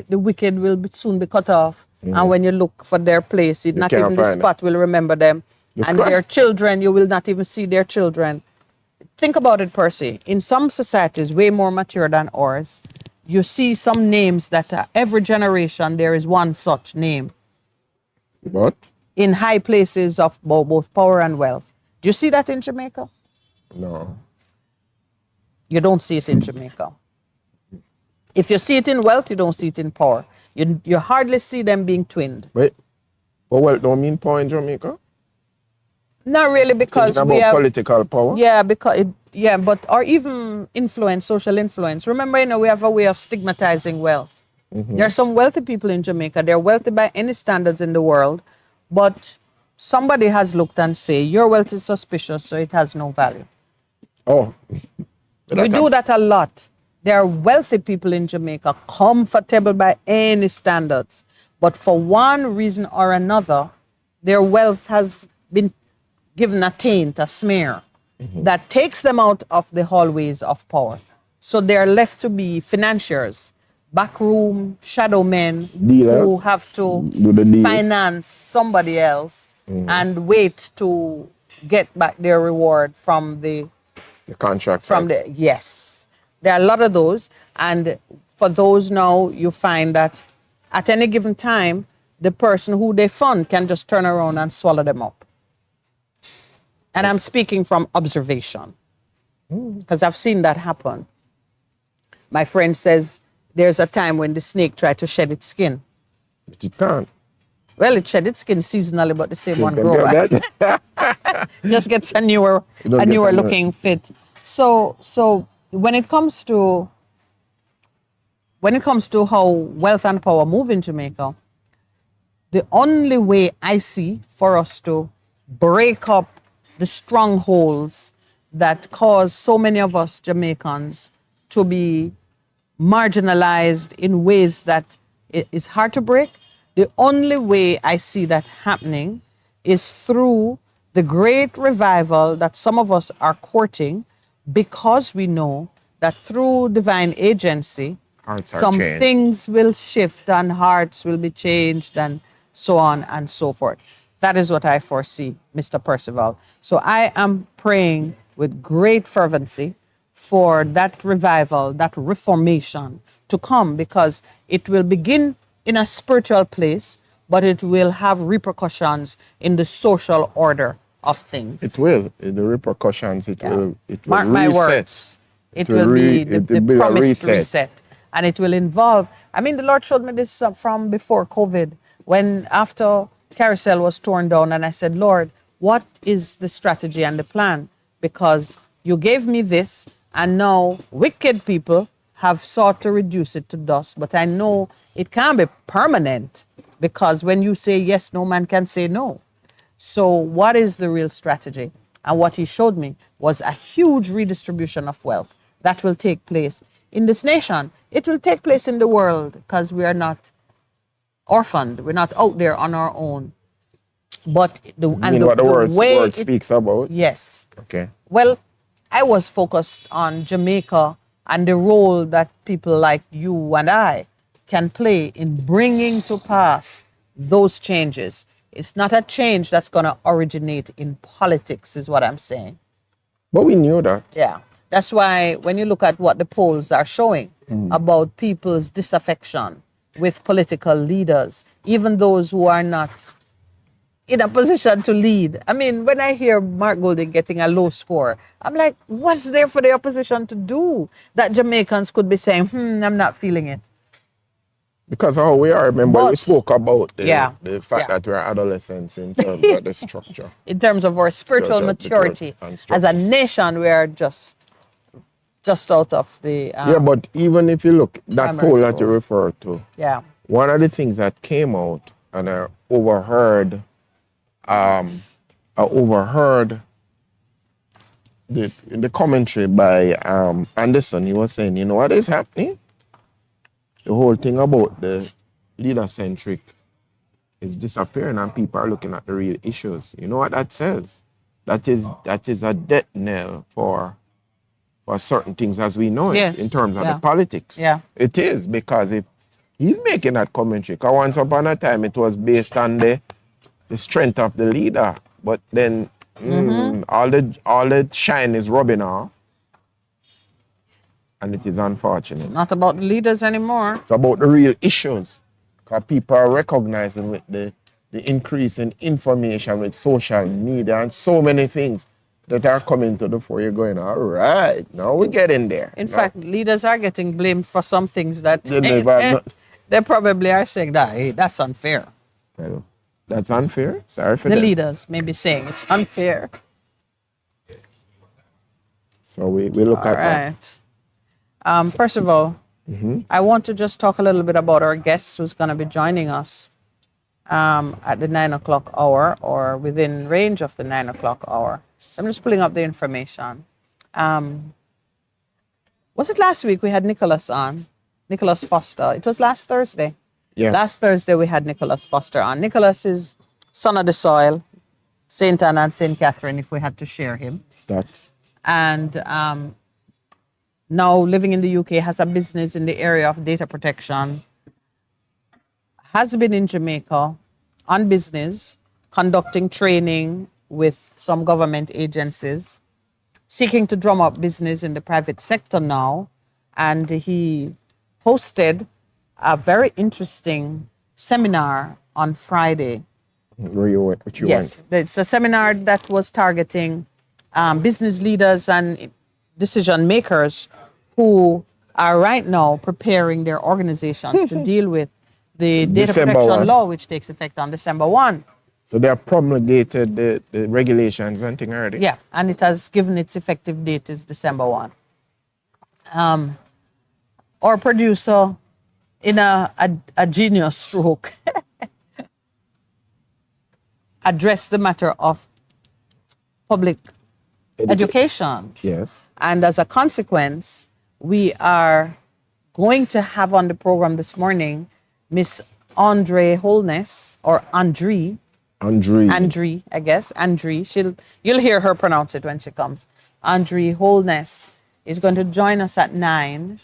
wicked will soon be cut off, and when you look for their place, not can't even the find it. spot will remember them, That's and correct. their children, you will not even see their children. Think about it, Percy. In some societies, way more mature than ours, you see some names that every generation there is one such name but in high places of both power and wealth. Do you see that in Jamaica? no. You don't see it in Jamaica. If you see it in wealth, you don't see it in power. You hardly see them being twinned. Wait. But well, don't mean power in Jamaica? Not really, because Thinking we about have, political power? yeah, but or even influence, social influence. Remember, we have a way of stigmatizing wealth. There are some wealthy people in Jamaica. They're wealthy by any standards in the world, but somebody has looked and say your wealth is suspicious, so it has no value. Oh. We do that a lot. There are wealthy people in Jamaica, comfortable by any standards, but for one reason or another, their wealth has been given a taint, a smear, that takes them out of the hallways of power. So they are left to be financiers, backroom shadow men Dealers. who have to Do the deals. finance somebody else and wait to get back their reward from the contract. from side. the yes, there are a lot of those, and for those now you find that at any given time the person who they fund can just turn around and swallow them up. And I'm speaking from observation because I've seen that happen. My friend says there's a time when the snake tried to shed its skin. But it can't. Well, it shed its skin seasonally, but the same one You grow can back. get that? Just gets a newer You don't get a new- looking fit. So when it comes to how wealth and power move in Jamaica, the only way I see for us to break up the strongholds that cause so many of us Jamaicans to be marginalized in ways that it is hard to break, the only way I see that happening is through the great revival that some of us are courting, because we know that through divine agency, Hearts are some changed. things will shift and hearts will be changed and so on and so forth. That is what I foresee, Mr. Percival. So I am praying with great fervency for that revival, that reformation to come, because it will begin in a spiritual place, but it will have repercussions in the social order of things. It will. The repercussions. It Yeah. will. It will Mark my reset. words. It will be the It will be a promised reset. reset. And it will involve, I mean, the Lord showed me this from before COVID, when after Carousel was torn down, and I said, Lord, what is the strategy and the plan? Because you gave me this, and now wicked people have sought to reduce it to dust. But I know it can't be permanent, because when you say yes, no man can say no. So what is the real strategy? And what he showed me was a huge redistribution of wealth that will take place in this nation. It will take place in the world, because we are not orphaned. We're not out there on our own. But What the word speaks about. Yes. Okay. Well, I was focused on Jamaica and the role that people like you and I can play in bringing to pass those changes. It's not a change that's going to originate in politics, is what I'm saying. But we knew that. Yeah. That's why when you look at what the polls are showing about people's disaffection with political leaders, even those who are not in a position to lead. I mean, when I hear Mark Golding getting a low score, I'm like, what's there for the opposition to do that Jamaicans could be saying, I'm not feeling it? Because how we are, remember, we But- spoke about the Yeah. fact Yeah. that we're adolescents in terms of the structure. In terms of our spiritual maturity, and as a nation, we are just out of the... Yeah, but even if you look, that primary poll that you school. referred to, Yeah. one of the things that came out, and I overheard in the commentary by Anderson. He was saying, you know what is happening? The whole thing about the leader-centric is disappearing, and people are looking at the real issues. You know what that says? That is a death knell for certain things as we know it, Yes. in terms of Yeah. the politics. Yeah. It is, because if he's making that commentary, because once upon a time it was based on the strength of the leader, but then all the shine is rubbing off, and it is unfortunate. Not about the leaders anymore. It's about the real issues, because people are recognizing with the increase in information with social media and so many things that are coming to the fore. You're going, all right, now we're getting there. In fact, leaders are getting blamed for some things that They never- they probably are saying that, hey, that's unfair. Well, that's unfair. Sorry for The that. leaders may be saying it's unfair. So we look All at that. right. First of all, I want to just talk a little bit about our guest who's going to be joining us at the 9 o'clock hour, or within range of the 9 o'clock hour. So I'm just pulling up the information. Was it last week we had Nicholas on? Nicholas Foster. It was last Thursday. Yeah. Last Thursday we had Nicholas Foster on. Nicholas is son of the soil, St. Anne and St. Catherine, if we had to share him. That's And now living in the UK, has a business in the area of data protection, has been in Jamaica on business, conducting training with some government agencies, seeking to drum up business in the private sector now. And he hosted a very interesting seminar on Friday. where you went, what you Yes, it's a seminar that was targeting business leaders and decision makers who are right now preparing their organizations to deal with the data December protection 1. law, which takes effect on December 1. So they have promulgated the regulations and thing already. Yeah, and it has given its effective date is December 1. Our producer, in a genius stroke, addressed the matter of public education. Yes. And as a consequence, we are going to have on the program this morning Miss Andre Holness, or Andre, I guess. Andre. You'll hear her pronounce it when she comes. Andre Holness is going to join us at 9.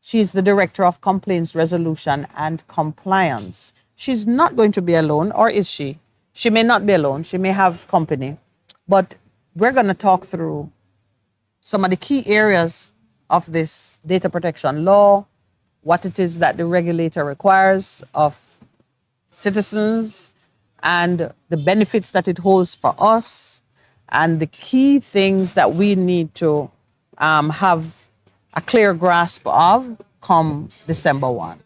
She's the Director of Complaints Resolution and Compliance. She's not going to be alone, or is she? She may not be alone. She may have company. But we're going to talk through some of the key areas of this data protection law, what it is that the regulator requires of citizens, and the benefits that it holds for us, and the key things that we need to have a clear grasp of come December 1.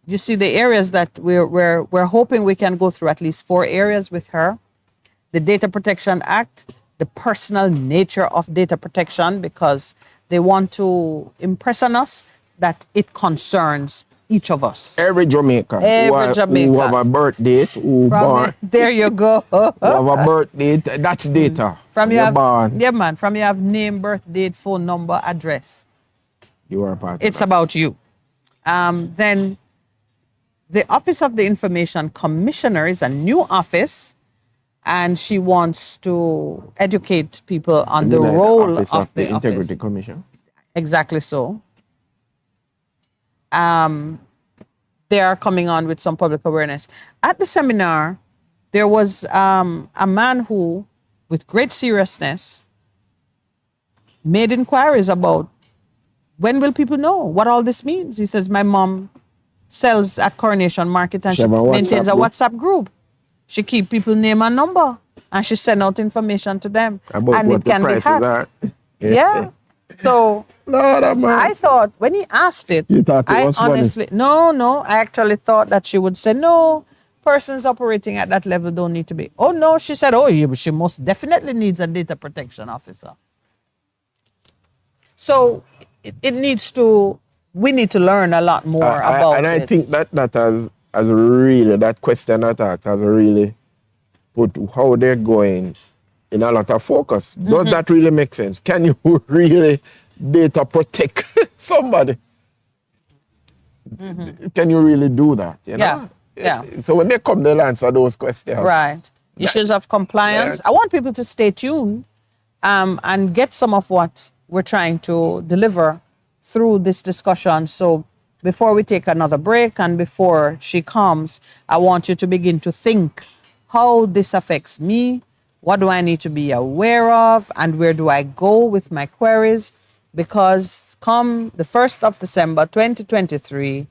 You see the areas that we're hoping we can go through, at least 4 areas with her. The Data Protection Act, the personal nature of data protection, because they want to impress on us that it concerns each of us. Every Jamaican Every who Jamaican. have a birth date, who born, There you go. who have a birth date, that's data. From You're you have, born, yeah, man. From you have name, birth date, phone number, address. you are a part It's of that. about you. Then the Office of the Information Commissioner is a new office, and she wants to educate people on the You know, role Office of the Integrity office. Commission. Exactly so. They are coming on with some public awareness. At the seminar, there was a man who, with great seriousness, made inquiries about when will people know what all this means. He says, my mom sells at Coronation Market and She she have a maintains a WhatsApp group? WhatsApp group. She keep people name and number and she send out information to them. About and what it the can be prices hacked. are. Yeah. So Lord have I mercy. thought when he asked it, You thought it I was funny? honestly, no, I actually thought that she would say, no, persons operating at that level don't need to be. Oh, no, she said, oh, yeah, but she most definitely needs a data protection officer. So it needs to, we need to learn a lot more about And I it. think that has really, that question attack has really put how they're going in a lot of focus. Mm-hmm. Does that really make sense? Can you really data protect somebody? Can you really do that? You know? Mm-hmm. Yeah. So when they come, they'll answer those questions. Right. Issues of compliance. Yes. I want people to stay tuned and get some of what we're trying to deliver through this discussion. So before we take another break and before she comes, I want you to begin to think how this affects me. What do I need to be aware of? And where do I go with my queries? Because come the 1st of December, 2023,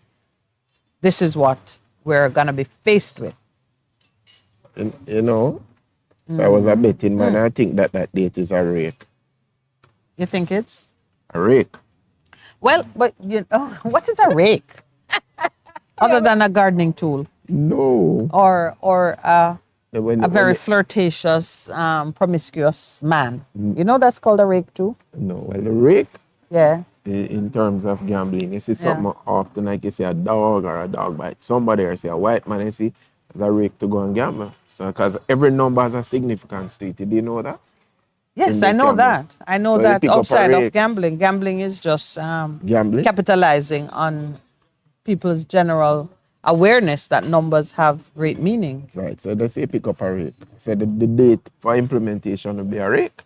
this is what we're going to be faced with. You know, if I was a betting man, I think that date is a rake. You think it's? A rake. Well, but you know, what is a rake? Other than a gardening tool No. or When, a very flirtatious, promiscuous man. You know that's called a rake too? no, well, the rake, Yeah. in terms of gambling, you see something often like you see a dog or a dog bite somebody, or say a white man, you see, it's a rake to go and gamble. So, because every number has a significance to it. Did you know that? Yes, In I the know gambling. that. I know So you that pick up a outside of rake. gambling. Gambling is just Gambling? capitalizing on people's general awareness that numbers have great meaning. Right, so they say pick up a rake. So the date for implementation will be a rake.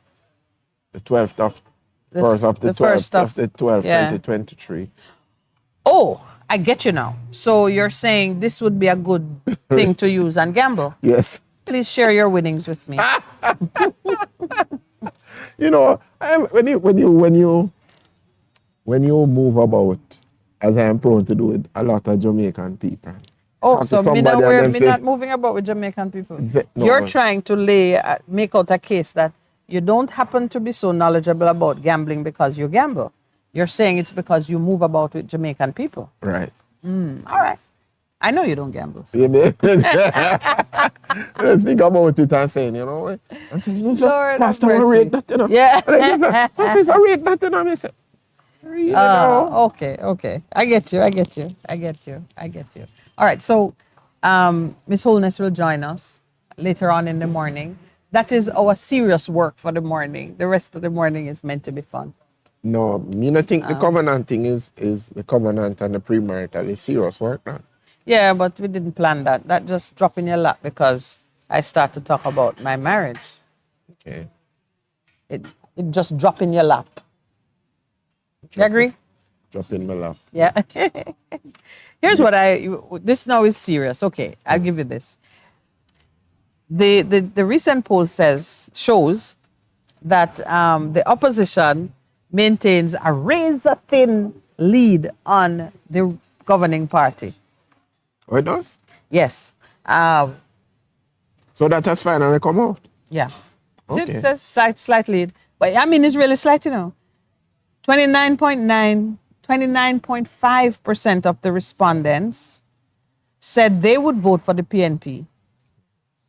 The 12th of, The first of the the 12th first of of- the 12th, yeah. 2023. Oh, I get you now. So you're saying this would be a good thing to use and gamble. Yes. Please share your winnings with me. You know, when you move about, as I am prone to do with a lot of Jamaican people. Oh, talk to so me somebody not, and we're, them me say- not moving about with Jamaican people. No, You're man. trying to make out a case that you don't happen to be so knowledgeable about gambling because you gamble. You're saying it's because you move about with Jamaican people. Right. All right. I know you don't gamble. So. You know? Let's think about it and saying, you know, I'm saying, you Lord have Pastor, I mercy. rate that, you know. Yeah. And I say, Pastor, I rate that, you know. And I say, really, no. Okay. I get you. All right. So, Miss Holness will join us later on in the morning. That is our serious work for the morning. The rest of the morning is meant to be fun. No, me not think the covenant thing is the covenant and the premarital is serious work now. Yeah, but we didn't plan that. That just dropped in your lap because I start to talk about my marriage. Okay. It just dropped in your lap. You agree? Drop in my lap. Yeah. Here's what this now is serious. Okay, I'll give you this. The recent poll shows that the opposition maintains a razor thin lead on the governing party. Oh, it does? Yes. So that has finally come out. Yeah. Okay. It says slight lead. But I mean, it's really slight, 29.5% of the respondents said they would vote for the PNP.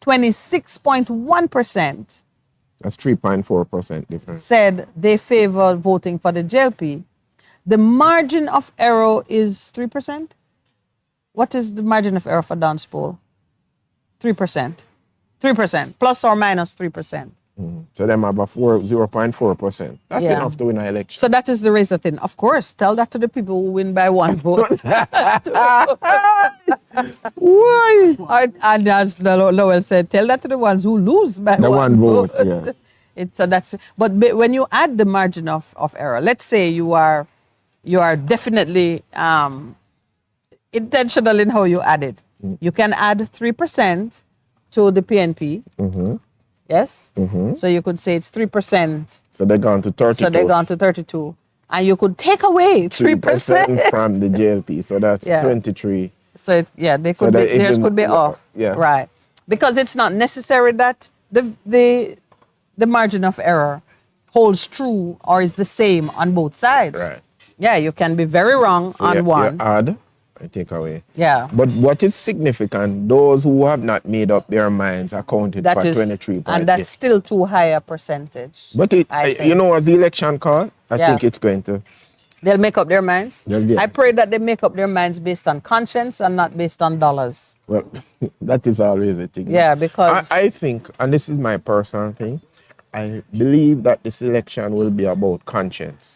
26.1% That's 3.4% difference. said they favor voting for the JLP. The margin of error is 3%. What is the margin of error for Don's poll? 3%. 3%, plus or minus 3%. So them have a 0.4%. That's Yeah. enough to win an election. So that is the razor thin. Of course, tell that to the people who win by one vote. Why? And as Lowell said, tell that to the ones who lose by The one vote. yeah. But when you add the margin of error, let's say you are definitely intentional in how you add it. You can add 3% to the PNP. Yes? So you could say it's 3%. So they're gone to 32. So they're gone to 32. And you could take away 3%. from the JLP. So that's Yeah. 23. So theirs could be off. Yeah. Right. Because it's not necessary that the margin of error holds true or is the same on both sides. Right. Yeah, you can be very wrong So on you one. add and take away. Yeah. But what is significant, those who have not made up their minds accounted That for is, 23. and that's still too high a percentage. But I think. you know, as the election call, I Yeah. think it's going to. They'll make up their minds. Yeah. I pray that they make up their minds based on conscience and not based on dollars. Well, that is always a thing. Yeah, because I think, and this is my personal thing, I believe that this election will be about conscience.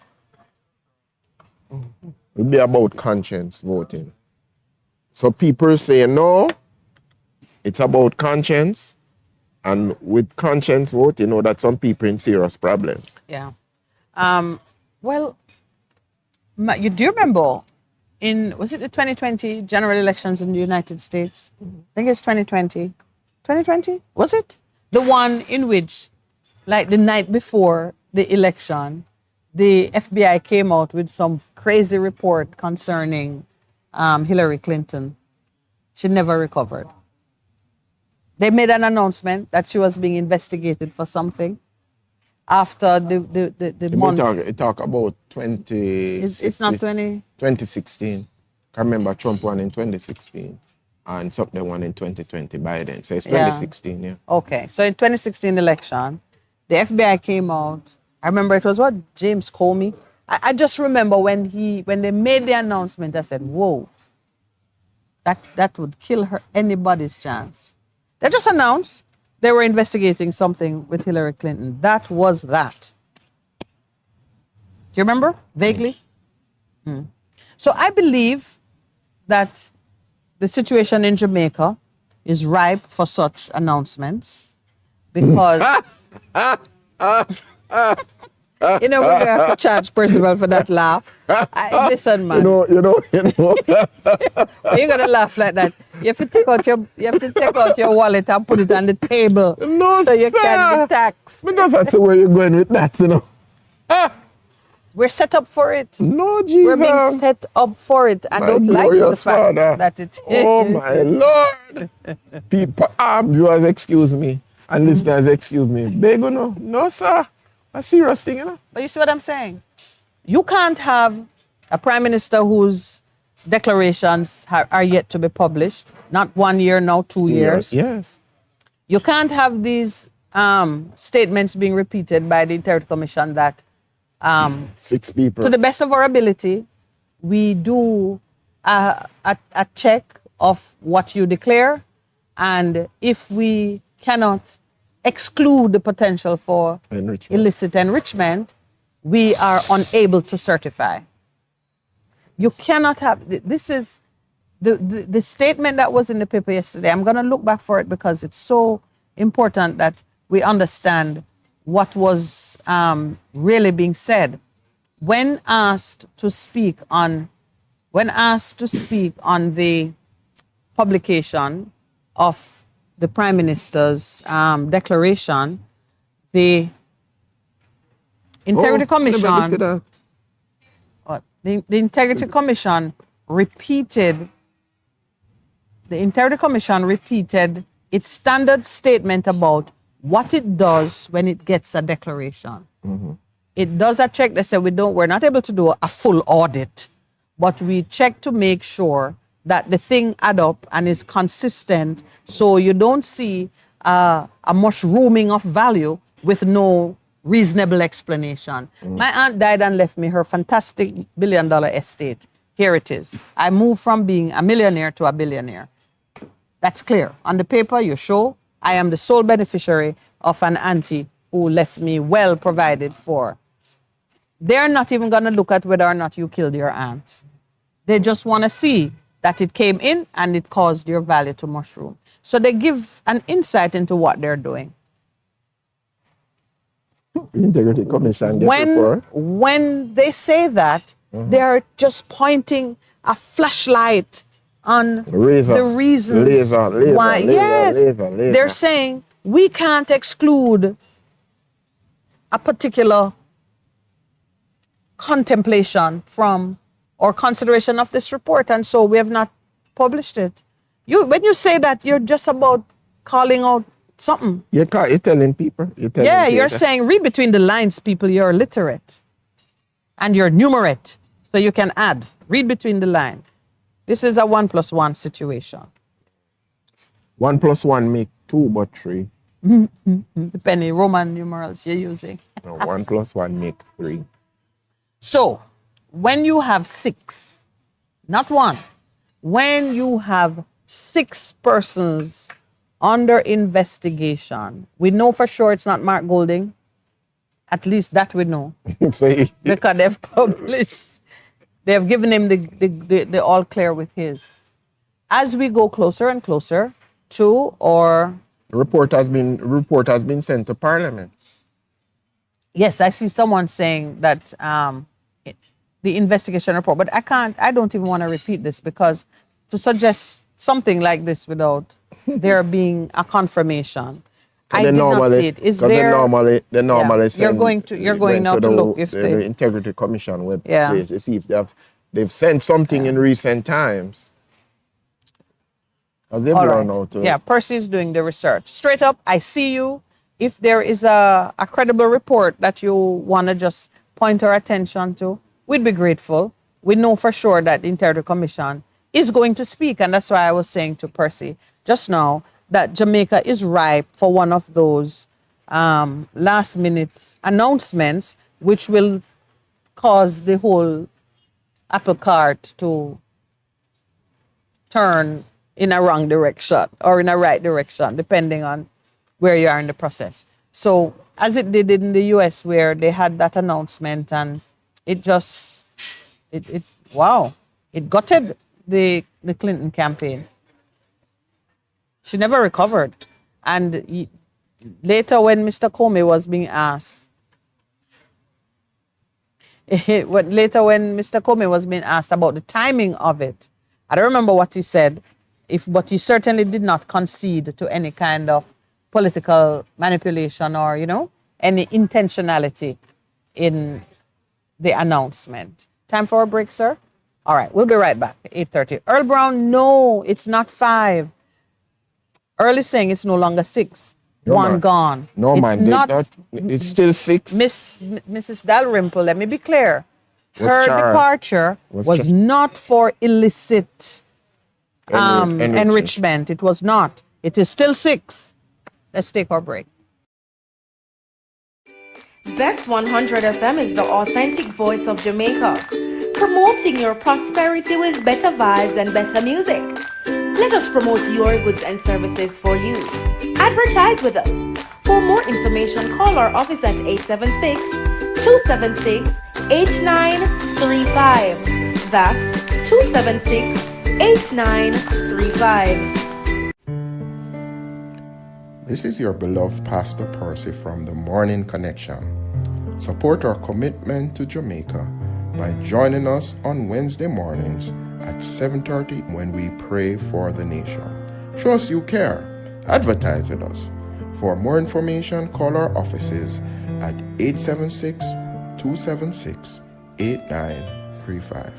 It will be about conscience voting. So people say no, it's about conscience. And with conscience vote, you know that some people in serious problems. yeah. Well, do you remember was it the 2020 general elections in the United States? I think it's 2020. 2020? Was it? The one in which, like the night before the election, the FBI came out with some crazy report concerning Hillary Clinton. She never recovered. They made an announcement that she was being investigated for something after the month. It talk about 20. It's not 20. 2016. I remember Trump won in 2016 and something won in 2020 Biden. So it's 2016, yeah. Okay, so in 2016 election, the FBI came out. I remember it was James Comey. I just remember when they made the announcement, I said, whoa, that would kill anybody's chance. They just announced they were investigating something with Hillary Clinton. That was that. Do you remember? Vaguely? So I believe that the situation in Jamaica is ripe for such announcements because we're going to have to charge Percival for that laugh. Listen, man. You know. You're gonna laugh like that. You have to take out your wallet and put it on the table No, so you sir. can be taxed. Because that's where you're going with that, We're set up for it. No, Jesus. We're being set up for it. I My don't like the glorious fact Father. that it Oh, my Lord. People, viewers, excuse me. And listeners, excuse me. Bego, no, sir. A serious thing, But you see what I'm saying? You can't have a prime minister whose declarations are yet to be published. Not 1 year, now 2 years. Yes. You can't have these statements being repeated by the Integrity Commission that 6 people. to the best of our ability, we do a check of what you declare. And if we cannot exclude the potential for illicit enrichment, we are unable to certify. You cannot have, this is the statement that was in the paper yesterday. I'm going to look back for it because it's so important that we understand what was really being said. when asked to speak on the publication of the Prime Minister's declaration, the Integrity Commission, the Integrity Commission repeated its standard statement about what it does when it gets a declaration. It does a check. They say we're not able to do a full audit, but we check to make sure that the thing add up and is consistent, so you don't see a mushrooming of value with no reasonable explanation. My aunt died and left me her fantastic $1 billion estate. Here it is. I moved from being a millionaire to a billionaire. That's clear. On the paper, you show I am the sole beneficiary of an auntie who left me well provided for. They're not even going to look at whether or not you killed your aunt. They just want to see that it came in and it caused your value to mushroom. So they give an insight into what they're doing. Integrity Commission get report. When they say that, they're just pointing a flashlight on the reasons why. They're saying we can't exclude a particular contemplation from or consideration of this report, and so we have not published it. When you say that, you're just about calling out something. You're telling people. You're saying read between the lines, people. You're literate and you're numerate, so you can add. Read between the lines. This is a 1 + 1 situation. 1 + 1 make 2 but 3. Depending Roman numerals you're using. No, 1 + 1 make 3. So, when you have 6, not 1, when you have 6 persons under investigation, we know for sure it's not Mark Golding. At least that we know. Because they've published, they've given him the all clear with his. As we go closer and closer to, or report has been sent to Parliament. Yes, I see someone saying that the investigation report, but I don't even want to repeat this, because to suggest something like this without there being a confirmation, I did not see it. Is there? They normally send, you're going now to look if the Integrity Commission webpage to see if they've sent something in recent times. Percy's doing the research. Straight up, I see you. If there is a credible report that you want to just point our attention to, we'd be grateful. We know for sure that the Integrity Commission is going to speak, and that's why I was saying to Percy just now that Jamaica is ripe for one of those last-minute announcements which will cause the whole apple cart to turn in a wrong direction or in a right direction, depending on where you are in the process. So, as it did in the US, where they had that announcement, and it gutted the Clinton campaign. She never recovered. And later when Mr. Comey was being asked, about the timing of it, I don't remember what he said, but he certainly did not concede to any kind of political manipulation or, any intentionality in the announcement. Time for a break, sir? All right, we'll be right back at 8:30. Earl Brown, no, it's not 5. Earl is saying it's no longer 6. No, One man. gone. No, It's man. not, It's still 6. Mrs. Dalrymple, let me be clear. Was Her charged. departure was not for illicit Enrichment. enrichment. It was not. It is still 6. Let's take our break. Best 100 FM is the authentic voice of Jamaica, promoting your prosperity with better vibes and better music. Let us promote your goods and services for you. Advertise with us. For more information, call our office at 876-276-8935. That's 276-8935. This is your beloved Pastor Percy from the Morning Connection. Support our commitment to Jamaica by joining us on Wednesday mornings at 7:30 when we pray for the nation. Show us you care. Advertise with us. For more information, call our offices at 876-276-8935.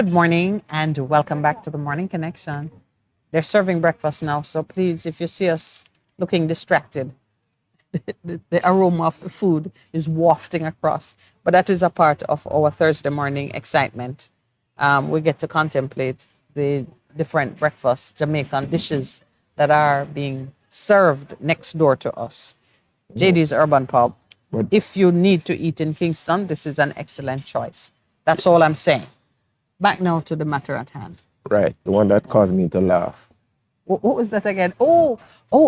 Good morning and welcome back to the Morning Connection. They're serving breakfast now, so please, if you see us looking distracted, the aroma of the food is wafting across. But that is a part of our Thursday morning excitement. We get to contemplate the different breakfast Jamaican dishes that are being served next door to us. JD's Urban Pub. But- If you need to eat in Kingston, this is an excellent choice. That's all I'm saying. Back now to the matter at hand. Right, the one that caused me to laugh. What was that again? Oh,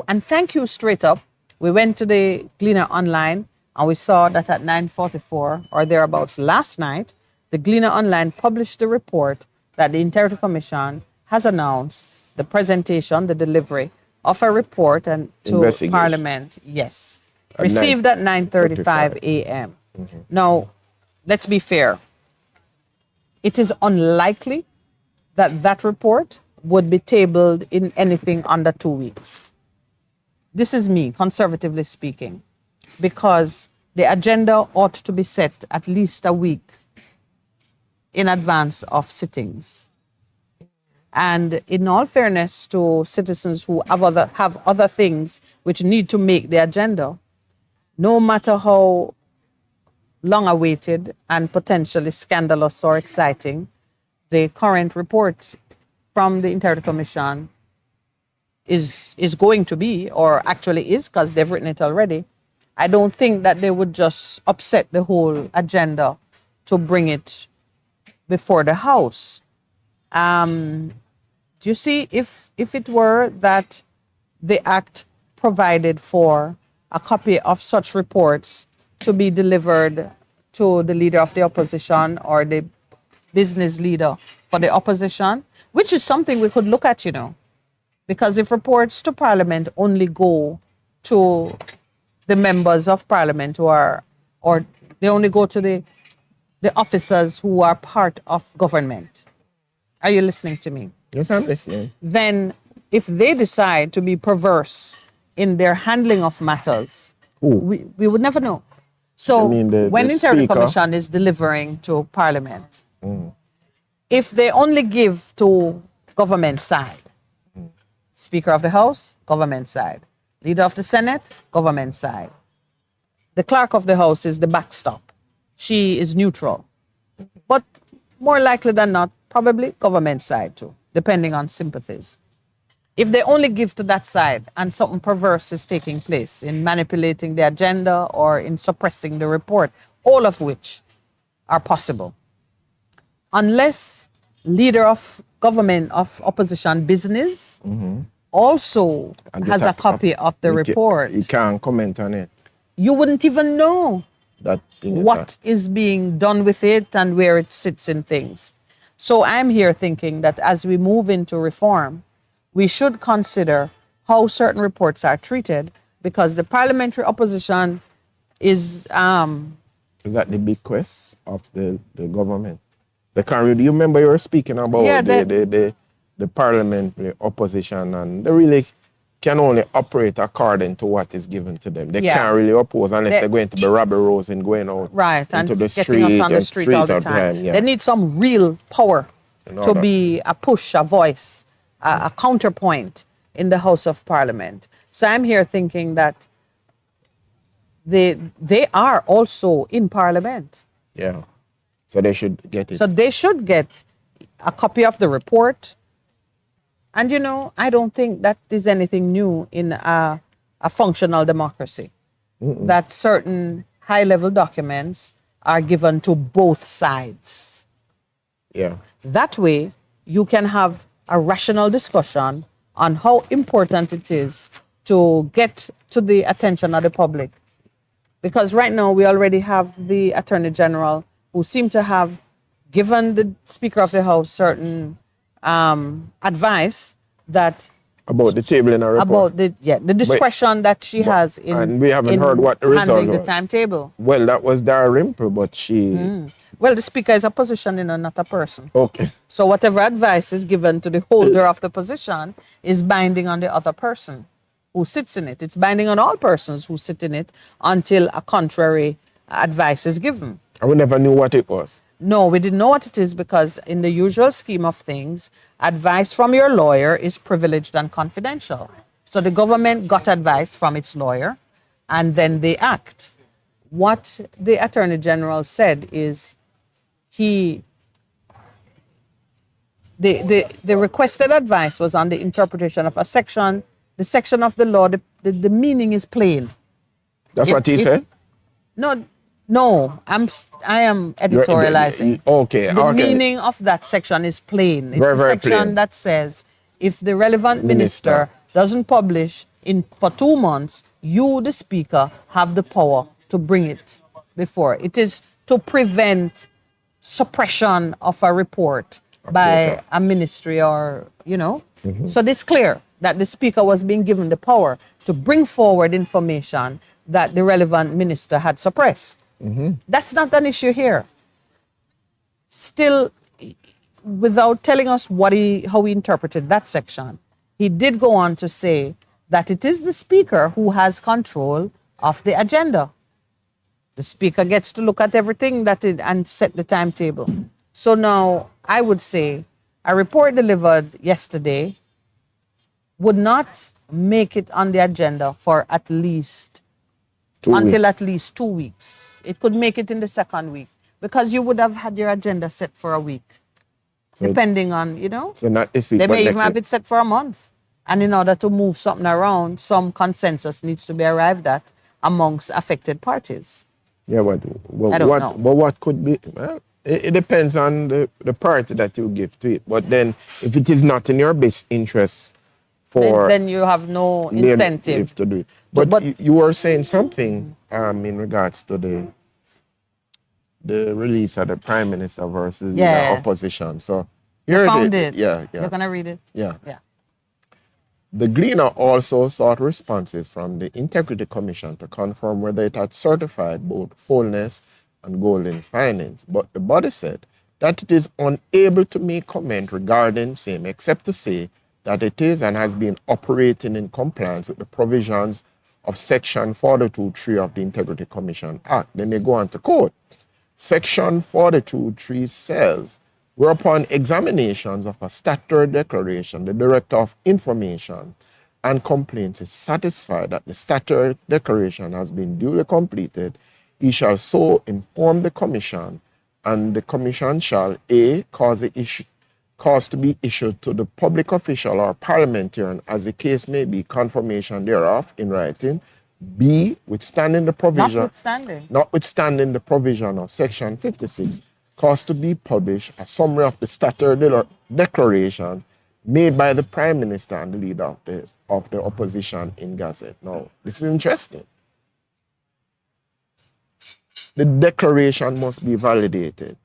and thank you straight up. We went to the Gleaner Online and we saw that at 9:44 or thereabouts last night, the Gleaner Online published the report that the Integrity Commission has announced the presentation, the delivery of a report and to Investigation. Parliament. Yes. At Received at 9:35 a.m. Now, let's be fair. It is unlikely that that report would be tabled in anything under 2 weeks. This is me, conservatively speaking, because the agenda ought to be set at least a week in advance of sittings. And in all fairness to citizens who have other things which need to make the agenda, no matter how long awaited and potentially scandalous or exciting the current report from the Integrity Commission is going to be, or actually is, because they've written it already, I don't think that they would just upset the whole agenda to bring it before the House. Do you see, if it were that the Act provided for a copy of such reports to be delivered to the leader of the opposition or the business leader for the opposition, which is something we could look at, because if reports to Parliament only go to the members of Parliament or they only go to the officers who are part of government. Are you listening to me? Yes, I'm listening. Then if they decide to be perverse in their handling of matters, we would never know. So You mean the when Integrity Speaker? Commission is delivering to Parliament, if they only give to government side, Speaker of the House, government side, Leader of the Senate, government side, the Clerk of the House is the backstop. She is neutral. But more likely than not, probably government side too, depending on sympathies. If they only give to that side and something perverse is taking place in manipulating the agenda or in suppressing the report, all of which are possible, unless leader of government of opposition business also And has a copy of the report, You can't comment on it. you wouldn't even know That thing is what is being done with it and where it sits in things. So I'm here thinking that as we move into reform, we should consider how certain reports are treated, because the parliamentary opposition is Is that the big quest of the government? The current, do you remember you were speaking about Yeah, the parliamentary opposition, and they really can only operate according to what is given to them. They Yeah. can't really oppose unless they're going to be Robbie Rose and going out right and into the getting us on the and street all the time. yeah. They need some real power In to order. be a push, a voice, a counterpoint in the House of Parliament. So I'm here thinking that they are also in Parliament. Yeah. So they should get it. So they should get a copy of the report. And, I don't think that is anything new in a functional democracy, that certain high-level documents are given to both sides. yeah. That way, you can have a rational discussion on how important it is to get to the attention of the public. Because right now, we already have the Attorney General who seem to have given the Speaker of the House certain advice that About the table in a report. about the discretion that she has in and we haven't in heard what the result handling the was. timetable. Well, that was Dara Rimple, but she... Well, the Speaker is a position, not a person. Okay. So whatever advice is given to the holder of the position is binding on the other person who sits in it. It's binding on all persons who sit in it until a contrary advice is given. I would never knew what it was. No, we didn't know what it is because, in the usual scheme of things, advice from your lawyer is privileged and confidential. So the government got advice from its lawyer and then they act. What the Attorney General said is he the requested advice was on the interpretation of a section, the section of the law, the meaning is plain. That's If- what he if- said? No, no, I am You're- editorializing. okay, The okay. meaning of that section is plain. It's Very, the very section plain. that says if the relevant Minister. minister doesn't publish in for 2 months, you, the speaker, have the power to bring it before. It is to prevent suppression of a report by paper. a ministry or, So it's clear that the speaker was being given the power to bring forward information that the relevant minister had suppressed. That's not an issue here. Still, without telling us how he interpreted that section, he did go on to say that it is the speaker who has control of the agenda. The speaker gets to look at everything and set the timetable. So now I would say a report delivered yesterday would not make it on the agenda for at least 2 weeks. until at least 2 weeks. It could make it in the second week because you would have had your agenda set for a week, depending on, So not this week, they but may even next have week. it set for a month. And in order to move something around, some consensus needs to be arrived at amongst affected parties. Yeah, but I don't know. But what could be? Well, it depends on the party that you give to it. But then, if it is not in your best interest for Then you have no the incentive. to do it. But, but- you were saying something in regards to the release of the prime minister versus the Yes. opposition. So You here found it. Yeah, yeah. You're going to read it? Yeah. Yeah. The Gleaner also sought responses from the Integrity Commission to confirm whether it had certified both fullness and golden findings, but the body said that it is unable to make comment regarding same, except to say that it is and has been operating in compliance with the provisions of Section 42.3 of the Integrity Commission Act. Then they go on to quote, Section 42.3 says, whereupon examinations of a statutory declaration, the Director of Information and Complaints is satisfied that the statutory declaration has been duly completed, he shall so inform the Commission, and the Commission shall A, cause to be issued to the public official or parliamentarian, as the case may be, confirmation thereof in writing, B, withstanding the provision, notwithstanding the provision of Section 56, cause to be published a summary of the statutory declaration made by the Prime Minister and the leader of the opposition in Gazette. Now, this is interesting. The declaration must be validated,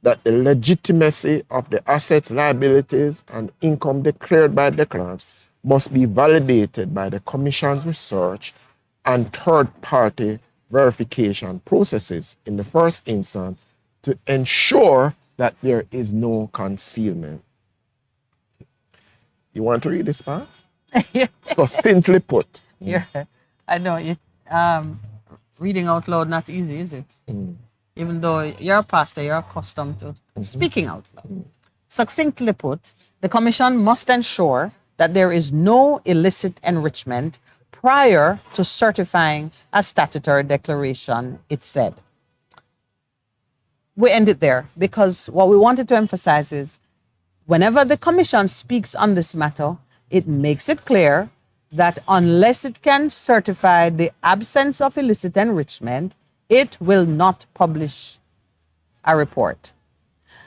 that the legitimacy of the assets, liabilities, and income declared by declarants must be validated by the Commission's research and third-party verification processes in the first instance to ensure that there is no concealment. You want to read this part? Succinctly put. Yeah, I know. Reading out loud, not easy, is it? Even though you're a pastor, you're accustomed to speaking out loud. Succinctly put, the Commission must ensure that there is no illicit enrichment prior to certifying a statutory declaration, it said. We end it there because what we wanted to emphasize is whenever the Commission speaks on this matter, it makes it clear that unless it can certify the absence of illicit enrichment, it will not publish a report.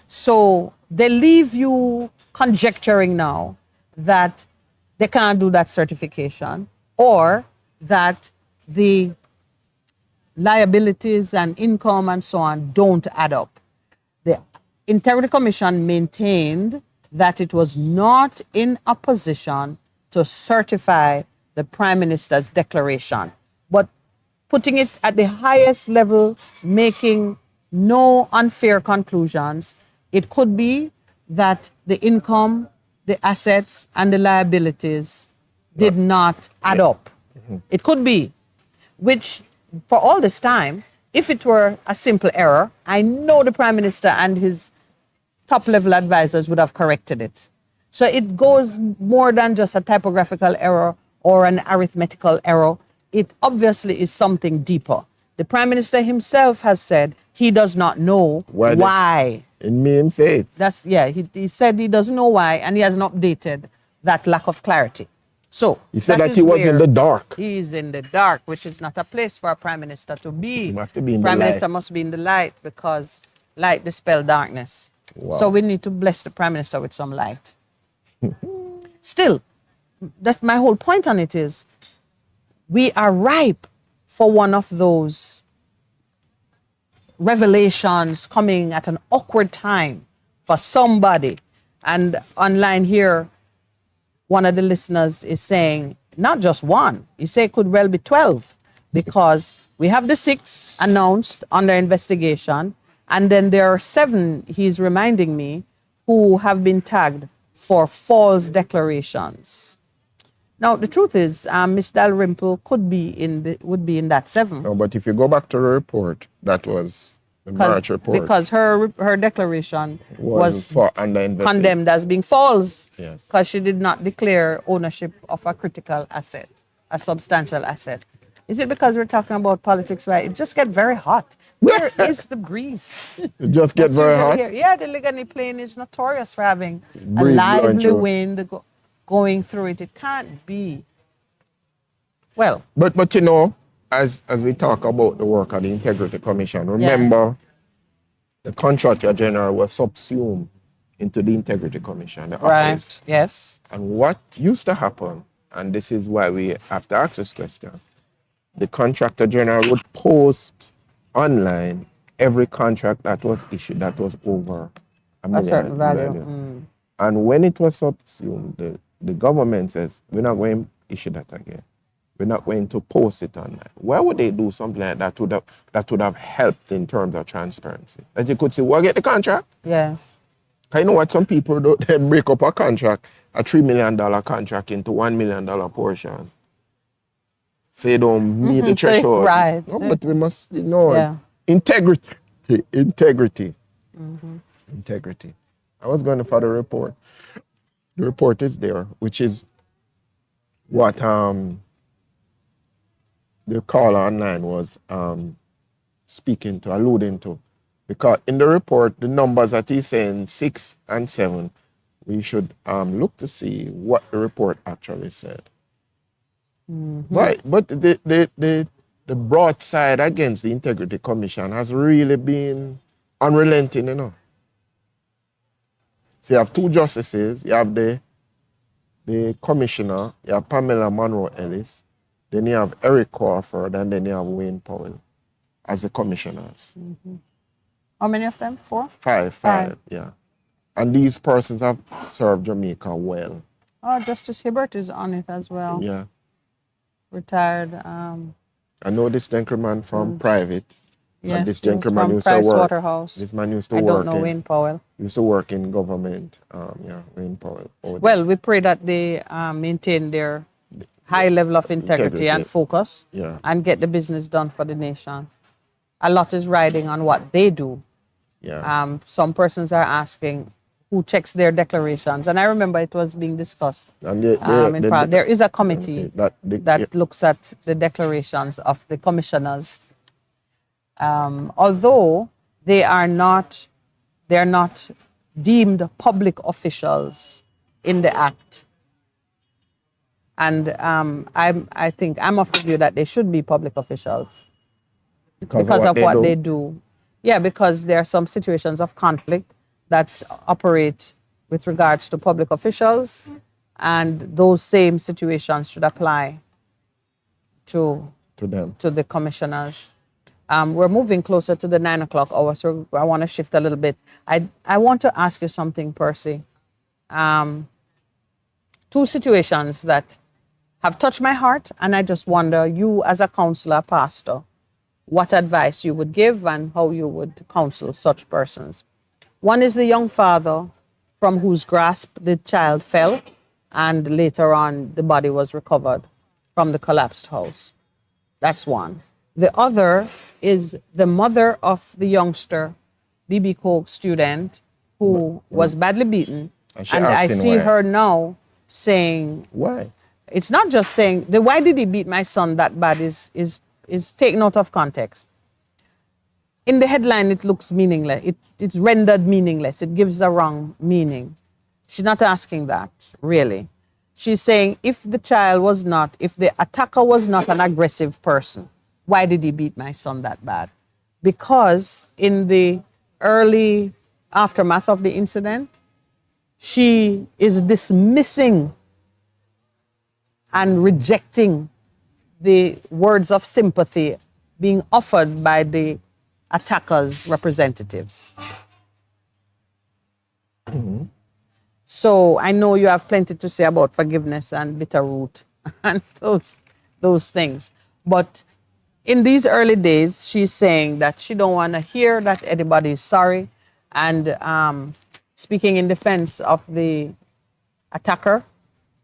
So they leave you conjecturing now that they can't do that certification or that the liabilities and income and so on don't add up. The Integrity Commission maintained that it was not in a position to certify the Prime Minister's declaration, but putting it at the highest level, making no unfair conclusions. It could be that the income, the assets, and the liabilities did not add up. It could be, which for all this time, if it were a simple error, I know the Prime Minister and his top level advisors would have corrected it. So it goes more than just a typographical error or an arithmetical error. It obviously is something deeper. The Prime Minister himself has said he does not know why. In me and faith. That's, yeah, he said he doesn't know why, and he hasn't updated that lack of clarity. So He said that is he was in where the dark. He is in the dark, which is not a place for a Prime Minister to be. He must be in the Prime light. Minister must be in the light, because light dispels darkness. Wow. So we need to bless the Prime Minister with some light. Still, that's my whole point on it is, we are ripe for one of those revelations coming at an awkward time for somebody. And online here, one of the listeners is saying, not just one, he said it could well be 12, because we have the 6 announced under investigation, and then there are 7, he's reminding me, who have been tagged for false declarations. Now, the truth is, Miss Dalrymple would be in that 7. No, but if you go back to the report, that was the March report. Because her declaration was for under investigation. condemned as being false, Yes. because she did not declare ownership of a critical asset, a substantial asset. Is it because we're talking about politics, right? It just gets very hot. Where is the breeze? It just get That's very usually hot. here. Yeah, the Ligani Plain is notorious for having a Breeze blowing lively through. wind going through it. It can't be. Well, But you know, as we talk about the work of the Integrity Commission, remember the Contractor General was subsumed into the Integrity Commission, the right, office. yes. And what used to happen, and this is why we have to ask this question, the Contractor General would post online every contract that was issued that was over A certain value. value. And when it was subsumed, the government says, we're not going to issue that again. We're not going to post it online. Why would they do something like that that would have helped in terms of transparency? That you could say, well, get the contract. Yes. I know what some people do, they break up a contract, a $3 million contract into $1 million portion. Say don't meet the threshold. right. No, but we must, Yeah. integrity. Integrity. I was going for the report. The report is there, which is what the caller online was alluding to. Because in the report, the numbers that he's saying, 6 and 7, we should look to see what the report actually said. But the broadside against the Integrity Commission has really been unrelenting, So you have 2 justices, you have the commissioner, you have Pamela Monroe Ellis, then you have Eric Crawford, and then you have Wayne Powell as the commissioners. How many of them? 4? Five, yeah. And these persons have served Jamaica well. Oh, Justice Hibbert is on it as well. Yeah. Retired. I know this gentleman from private. Yes, and this he was gentleman from used to work. Pricewaterhouse. This man used to I work don't know Wayne Powell. Used to work in government. Wayne Powell. Well, we pray that they maintain their high level of integrity and focus, Yeah. and get the business done for the nation. A lot is riding on what they do. Yeah. Some persons are asking who checks their declarations, and I remember it was being discussed. And There is a committee that yeah. looks at the declarations of the commissioners. Although they're not deemed public officials in the act, and I think I'm of the view that they should be public officials because of what they do. Yeah, because there are some situations of conflict that operate with regards to public officials, and those same situations should apply to them. to the commissioners. We're moving closer to the 9 o'clock hour, so I want to shift a little bit. I want to ask you something, Percy. 2 situations that have touched my heart, and I just wonder, you as a counselor, pastor, what advice you would give and how you would counsel such persons. One is the young father from whose grasp the child fell, and later on the body was recovered from the collapsed house. That's one. The other is the mother of the youngster, BB Coke student, who was badly beaten. And she And I asking see why. her now saying, Why? it's not just saying, the why did he beat my son that bad is taken out of context. In the headline, it looks meaningless. It's rendered meaningless. It gives the wrong meaning. She's not asking that, really. She's saying if the attacker was not an aggressive person, why did he beat my son that bad? Because in the early aftermath of the incident, she is dismissing and rejecting the words of sympathy being offered by the attacker's representatives. So I know you have plenty to say about forgiveness and bitter root and those things. But in these early days, she's saying that she don't want to hear that anybody is sorry. And speaking in defense of the attacker,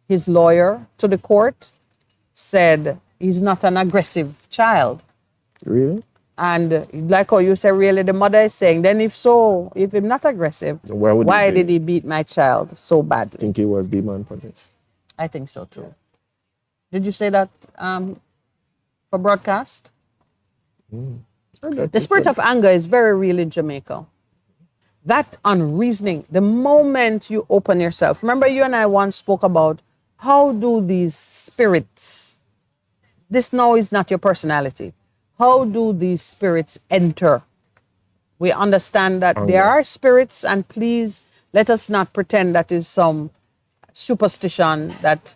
his lawyer to the court said he's not an aggressive child. Really? And like how you say, really, the mother is saying, then if so, if he's not aggressive, Why did he beat my child so badly? think he was demon possessed? I think so too. Did you say that for broadcast? The spirit of anger is very real in Jamaica. That unreasoning, the moment you open yourself. Remember, you and I once spoke about how do these spirits, this now is not your personality. How do these spirits enter? We understand that there are spirits, and please let us not pretend that is some superstition that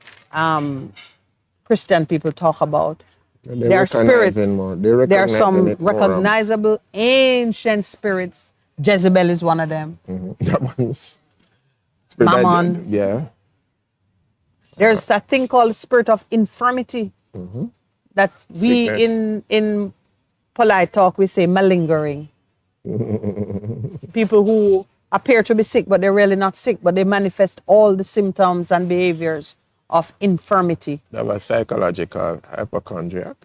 Christian people talk about. They're There are spirits. recognizing more. They're There are some recognizing it more. recognizable ancient spirits. Jezebel is one of them. That one's spirit that- Mammon. yeah. There's a thing called spirit of infirmity that we Sickness. in polite talk we say malingering. People who appear to be sick but they're really not sick, but they manifest all the symptoms and behaviors of infirmity. That was psychological hypochondriac.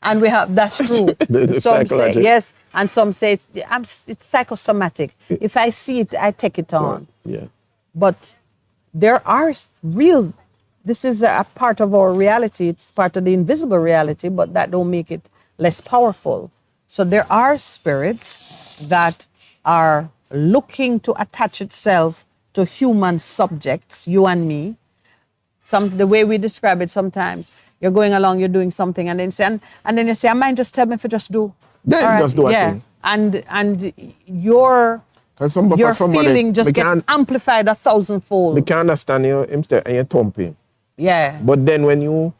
And we have, that's true. The Some say psychological- yes, and some say it's psychosomatic. If I see it, I take it on. Yeah. But there are real, this is a part of our reality. It's part of the invisible reality, but that don't make it less powerful. So there are spirits that are looking to attach itself to human subjects, you and me. The way we describe it sometimes, you're going along, you're doing something, and then you say, I might just tell me if you just do. Then All right, just do a yeah. thing. And your For somebody, feeling just we gets can't, amplified 1,000-fold. we can't understand you him stay- and you thump him. Yeah. But then when you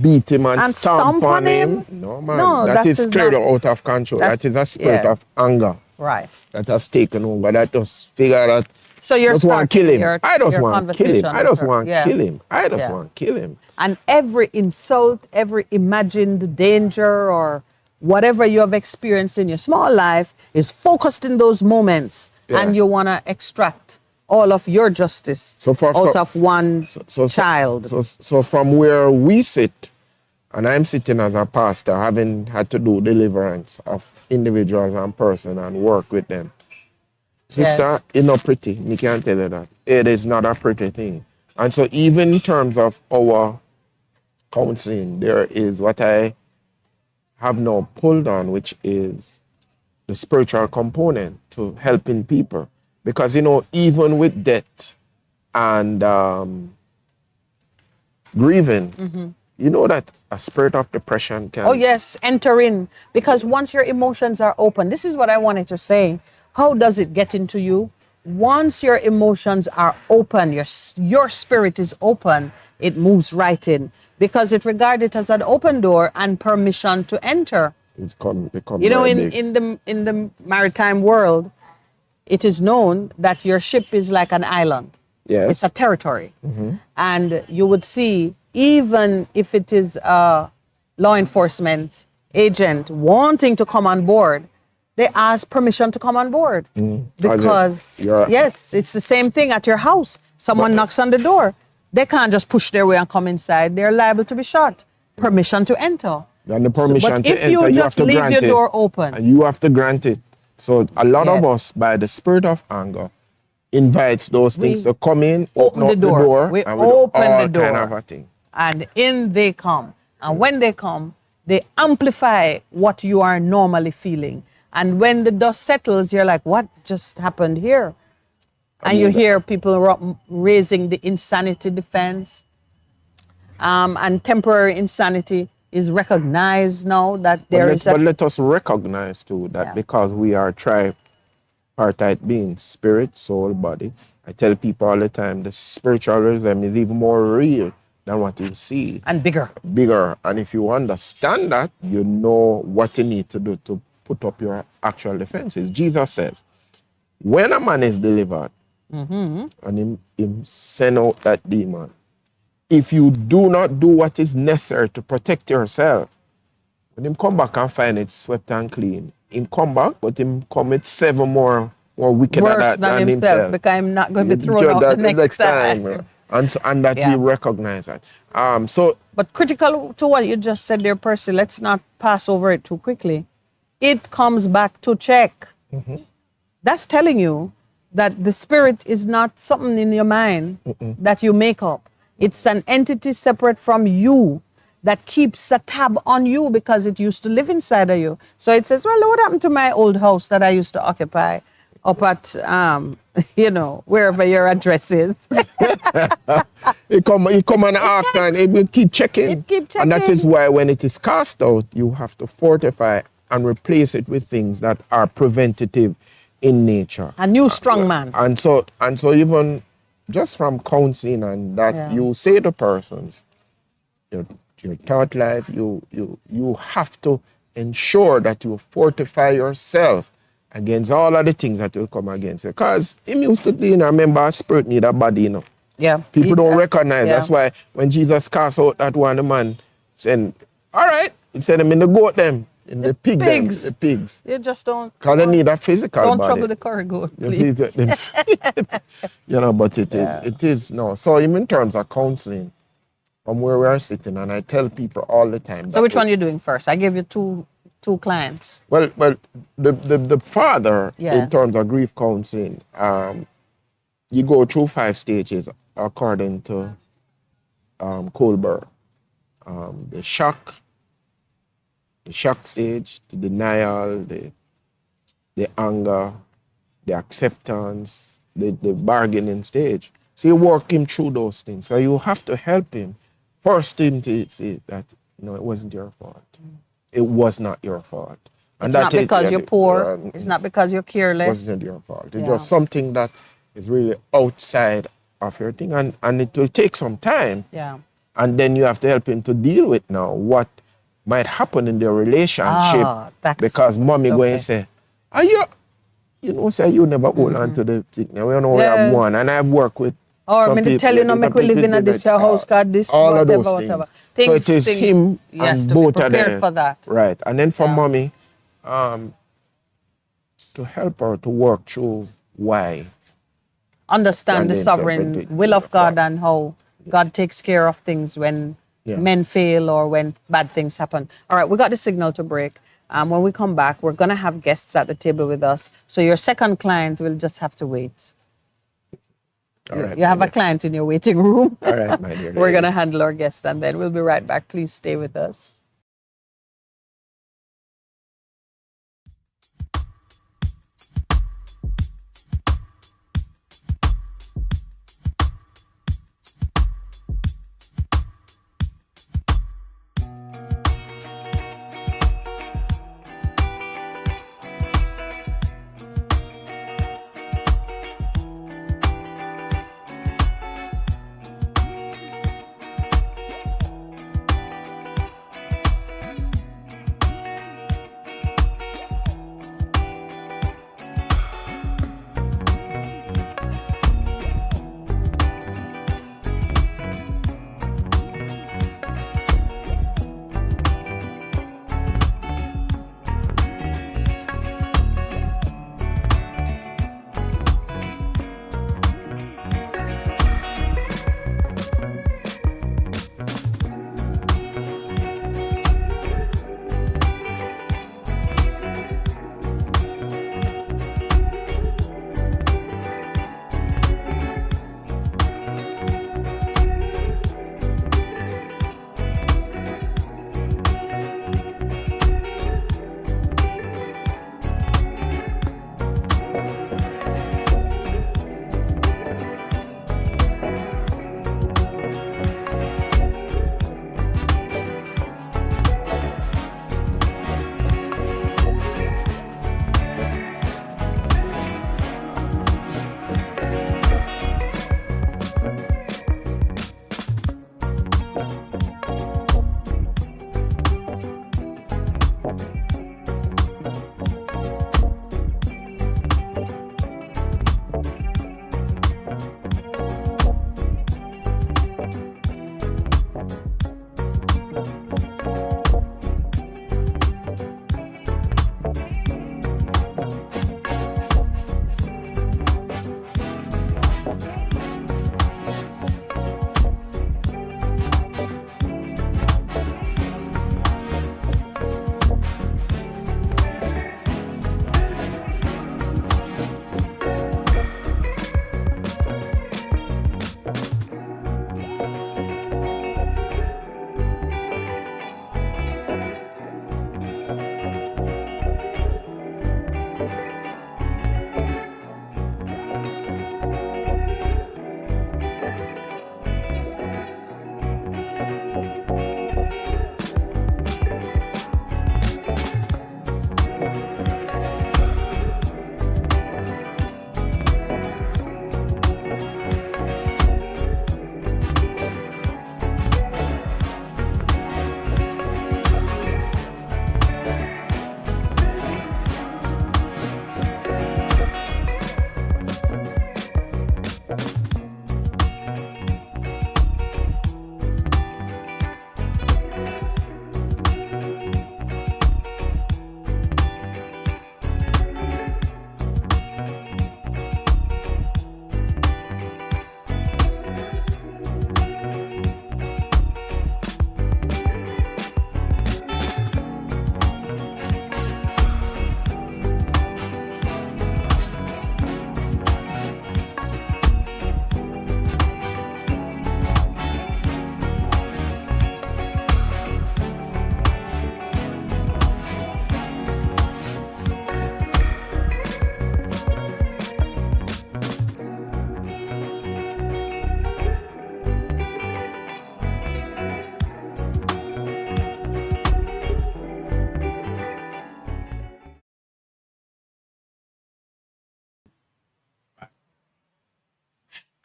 beat him and, And stomp on him, no man, No, that that is is clearly not- out of control. that's- That is a spirit yeah. of anger Right. that has taken over. That just figure out. So you're just want to kill him. I just your want to kill him. conversation I just with her. want to Yeah. kill him. I just Yeah. want to kill him. And every insult, every imagined danger or whatever you have experienced in your small life is focused in those moments. Yeah. And you want to extract all of your justice out of one child. So from where we sit, and I'm sitting as a pastor, having had to do deliverance of individuals and person and work with them. Sister, it's not pretty. Me can't tell you that. It is not a pretty thing. And so even in terms of our counseling, there is what I have now pulled on, which is the spiritual component to helping people. Because, even with death and grieving, you know that a spirit of depression can... Oh, yes, enter in. Because once your emotions are open, this is what I wanted to say. How does it get into you? Once your emotions are open, your spirit is open, it moves right in. Because it regards it as an open door and permission to enter. It's become You know, very in big. the maritime world, it is known that your ship is like an island. Yes. It's a territory. And you would see, even if it is a law enforcement agent wanting to come on board, they ask permission to come on board. Because, yes, it's the same thing at your house. Someone knocks on the door. They can't just push their way and come inside. They're liable to be shot. Permission to enter. And the So, but permission to if enter, you you have just to leave grant your it. door open, And you have to grant it. So a lot of yes, us, by the spirit of anger, invites those things we to come in, open open the up the door. door, We and we do open the all kind of door, a thing. and in they come. And when they come, they amplify what you are normally feeling. And when the dust settles, you're like, what just happened here? I And you mean, hear people raising the insanity defense. And temporary insanity is recognized now that there is but a, let us recognize too that yeah, because we are tripartite beings, spirit, soul, body. I tell people all the time the spiritual realm is even more real than what you see. and bigger. Bigger. And if you understand that, you know what you need to do to put up your actual defenses. Jesus says, when a man is delivered and him send out that demon, if you do not do what is necessary to protect yourself, when him come back and find it swept and clean, him come back, but him commit seven more wicked Worse than than himself, himself. because I'm not going to You be thrown judge out the that next time. time. And that we Yeah. recognize that. So But critical to what you just said there, Percy, let's not pass over it too quickly. It comes back to check. That's telling you that the spirit is not something in your mind that you make up. It's an entity separate from you that keeps a tab on you because it used to live inside of you. So it says, well, what happened to my old house that I used to occupy up at, wherever your address is? it come and ask checks. and it will keep checking. It keep And that is checking. why when it is cast out, you have to fortify and replace it with things that are preventative in nature. A new strong man. And so even just from counseling and that Yeah. you say to persons, your thought life, you have to ensure that you fortify yourself against all of the things that will come against you. Because him used to remember a spirit need a body, Yeah. People don't That's- recognize. yeah. That's why when Jesus cast out that one, the man said, all right, he said them in the goat them, in the pig pigs. them, the pigs. You just don't. Because they need a physical Don't body. trouble the curry goat, The please. but it is no. So even in terms of counseling, from where we are sitting, and I tell people all the time. So which one you doing first? I gave you two clients. Well, the father in Yes. terms of grief counseling, you go through 5 stages according to Colbert. The shock stage, the denial, the anger, the acceptance, the bargaining stage. So you work him through those things. So you have to help him. First thing to say that it wasn't your fault. It was not your fault. It's not because you're poor. It's not because you're It careless. wasn't your fault. It's Yeah. just something that is really outside of your thing, and it will take some time. Yeah. And then you have to help him to deal with now what might happen in their relationship, That's because mommy okay. going to say, "Are you? Say you never hold on to the thing. Now we know we have Yes. one, and I've worked with." Or some me people, tell you, no, the make we live people in this your house, God, this, all whatever, of those whatever. things. So it is him yes, and to be both of prepared them. for that. Right. And then for Yeah. mommy, to help her to work through why. Understand the And sovereign interpret it, will of yeah. God and how God takes care of things when Yeah. men fail or when bad things happen. All right, we got the signal to break. When we come back, we're going to have guests at the table with us. So your second client will just have to wait. All right, You have my a client in your waiting room. All right, my dear. We're lady. going to handle our guest and then we'll be right back. Please stay with us.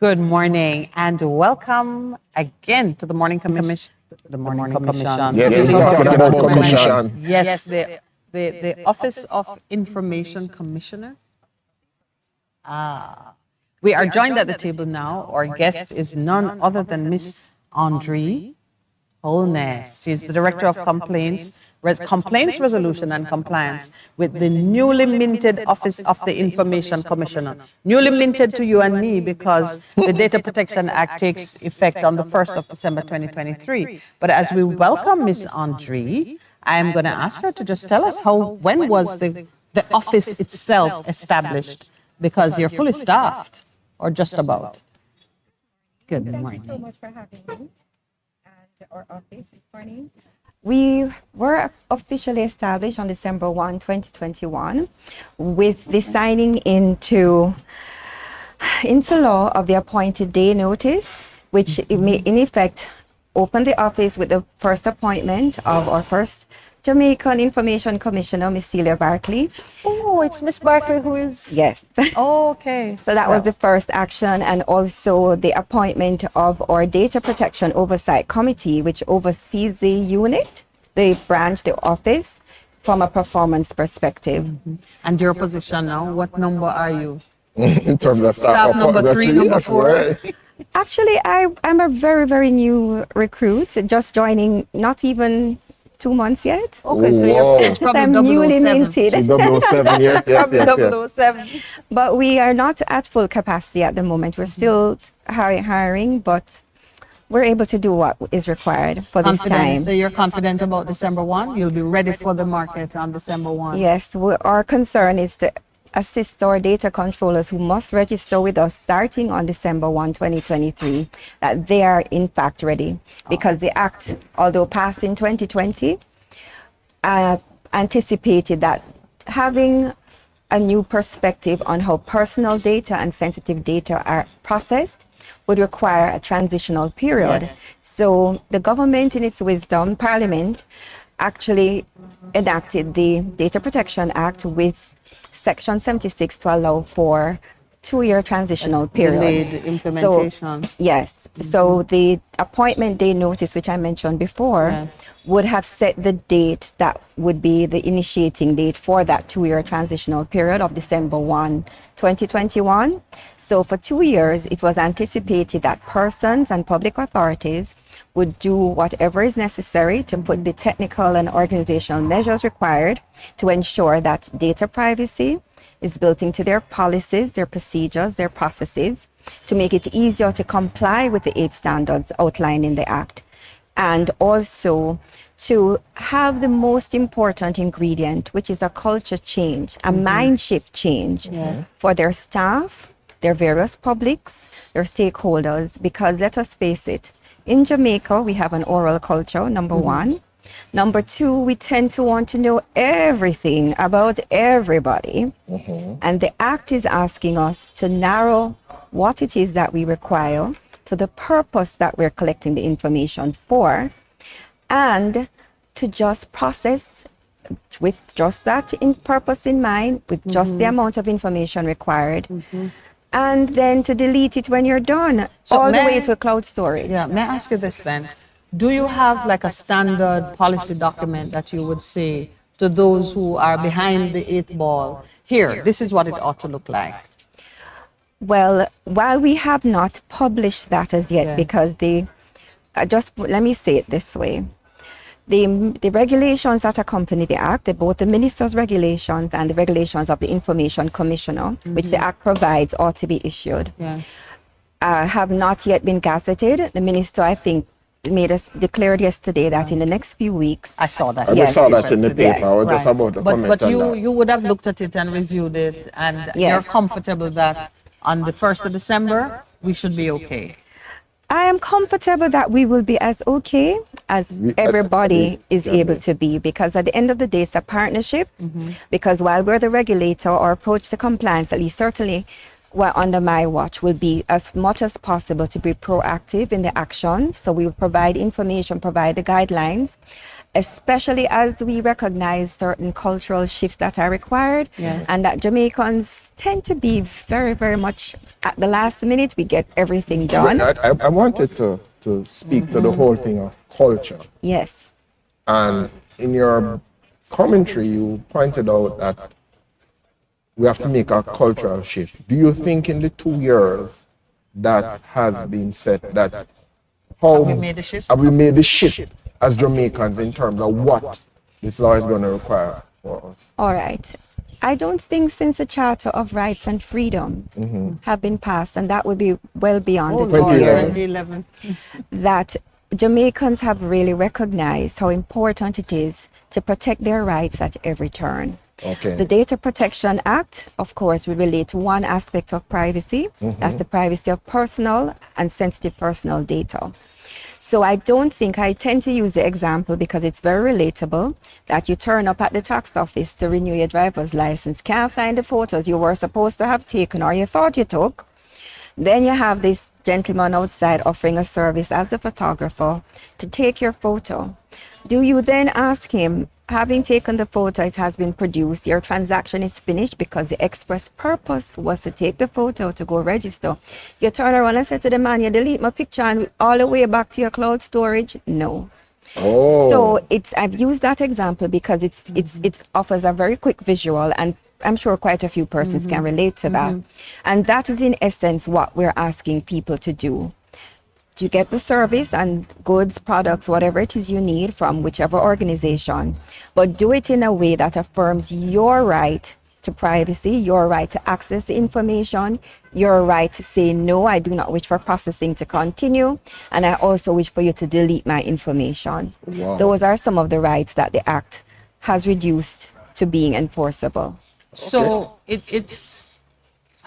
Good morning and welcome again to the Morning Commission. The Morning Commission. Yes, Yes, we're talking about commission. commission. Yes, the Office of Information Commissioner. We are joined at the table now. Our guest is none other than Miss Andre Holness. She's the Director of Complaints Resolution and Compliance with the newly minted Office of the Information Commissioner. Newly minted to you and me because the Data Protection Act takes effect on the 1st of December 2023. But as we welcome Miss Andre, I am going to ask her to just tell us when was the office itself established? Because you're fully staffed, or just about. Good morning. Thank you so much for having me at our office this morning. We were officially established on December 1, 2021, with the signing into law of the appointed day notice, which in effect opened the office with the first appointment of our first Jamaican Information Commissioner, Miss Celia Barkley. Oh, it's Miss Barkley who is. Yes. Oh, okay. So that was the first action, and also the appointment of our Data Protection Oversight Committee, which oversees the unit, the branch, the office, from a performance perspective. And your position now, what number are you? In terms of Staff number 3, number 4. Right. Actually, I'm a very, very new recruit, just joining not even 2 months yet. Okay, so Whoa. it's probably I'm newly 007. minted. See, 007, yes, yes, yes, yes. 007. But we are not at full capacity at the moment. We're still hiring, but we're able to do what is required for this time. Confident. So you're confident about December 1? You'll be ready for the market on December 1? Yes, our concern is to assist our data controllers who must register with us starting on December 1, 2023, that they are in fact ready. Because the Act, although passed in 2020, anticipated that having a new perspective on how personal data and sensitive data are processed would require a transitional period. Yes. So the government, in its wisdom, Parliament, actually enacted the Data Protection Act with Section 76 to allow for 2-year transitional period. Delayed implementation. So, yes. So the appointment day notice, which I mentioned before, Yes. would have set the date that would be the initiating date for that 2-year transitional period of December 1, 2021. So for 2 years, it was anticipated that persons and public authorities would do whatever is necessary to put the technical and organizational measures required to ensure that data privacy is built into their policies, their procedures, their processes, to make it easier to comply with the 8 standards outlined in the Act. And also to have the most important ingredient, which is a culture change, a mind shift change for their staff, their various publics, their stakeholders, because let us face it, in Jamaica, we have an oral culture, number one. Number two, we tend to want to know everything about everybody. And the Act is asking us to narrow what it is that we require to the purpose that we're collecting the information for, and to just process with just that in purpose in mind, with just the amount of information required. And then to delete it when you're done, So all the may- way to cloud storage. Yeah, may I ask you this then? Do you have like a standard policy document that you would say to those who are behind the 8th ball, here, this is what it ought to look like? Well, while we have not published that as yet, Yeah. because just let me say it this way. The regulations that accompany the Act, both the Minister's regulations and the regulations of the Information Commissioner, which the Act provides, ought to be issued, Yeah. have not yet been gazetted. The Minister, I think, declared yesterday that in the next few weeks. I saw that. I just saw that in the Yes. paper. I was just about to comment But on you, that. you would have looked at it and reviewed it, and Yes. you're comfortable that on the 1st of December, we should be okay. I am comfortable that we will be as okay as everybody is able to be, because at the end of the day, it's a partnership. Because while we're the regulator, our approach to compliance, at least certainly under my watch, will be as much as possible to be proactive in the actions. So we will provide information, provide the guidelines, especially as we recognize certain cultural shifts that are required, Yes. and that Jamaicans tend to be very, very much at the last minute. We get everything done. I wanted to speak to the whole thing of culture. Yes. And in your commentary, you pointed out that we have to make a cultural shift. Do you think in the 2 years that has been set that how we made the shift? have we made the shift as Jamaicans in terms of what this law is going to require for us? All right. I don't think since the Charter of Rights and Freedom have been passed, and that would be well beyond Oh, the Lord, 2011. 2011. that Jamaicans have really recognized how important it is to protect their rights at every turn. Okay. The Data Protection Act, of course, will relate to one aspect of privacy. That's the privacy of personal and sensitive personal data. So I tend to use the example because it's very relatable that you turn up at the tax office to renew your driver's license, can't find the photos you were supposed to have taken or you thought you took. Then you have this gentleman outside offering a service as a photographer to take your photo. Do you then ask him, having taken the photo, it has been produced, your transaction is finished because the express purpose was to take the photo to go register. You turn around and say to the man, you delete my picture and all the way back to your cloud storage? No. Oh. So I've used that example because it offers a very quick visual, and I'm sure quite a few persons can relate to that. And that is in essence what we're asking people to do. To get the service and goods, products, whatever it is you need from whichever organization, but do it in a way that affirms your right to privacy, your right to access the information, your right to say, no, I do not wish for processing to continue, and I also wish for you to delete my information. Wow. Those are some of the rights that the Act has reduced to being enforceable. So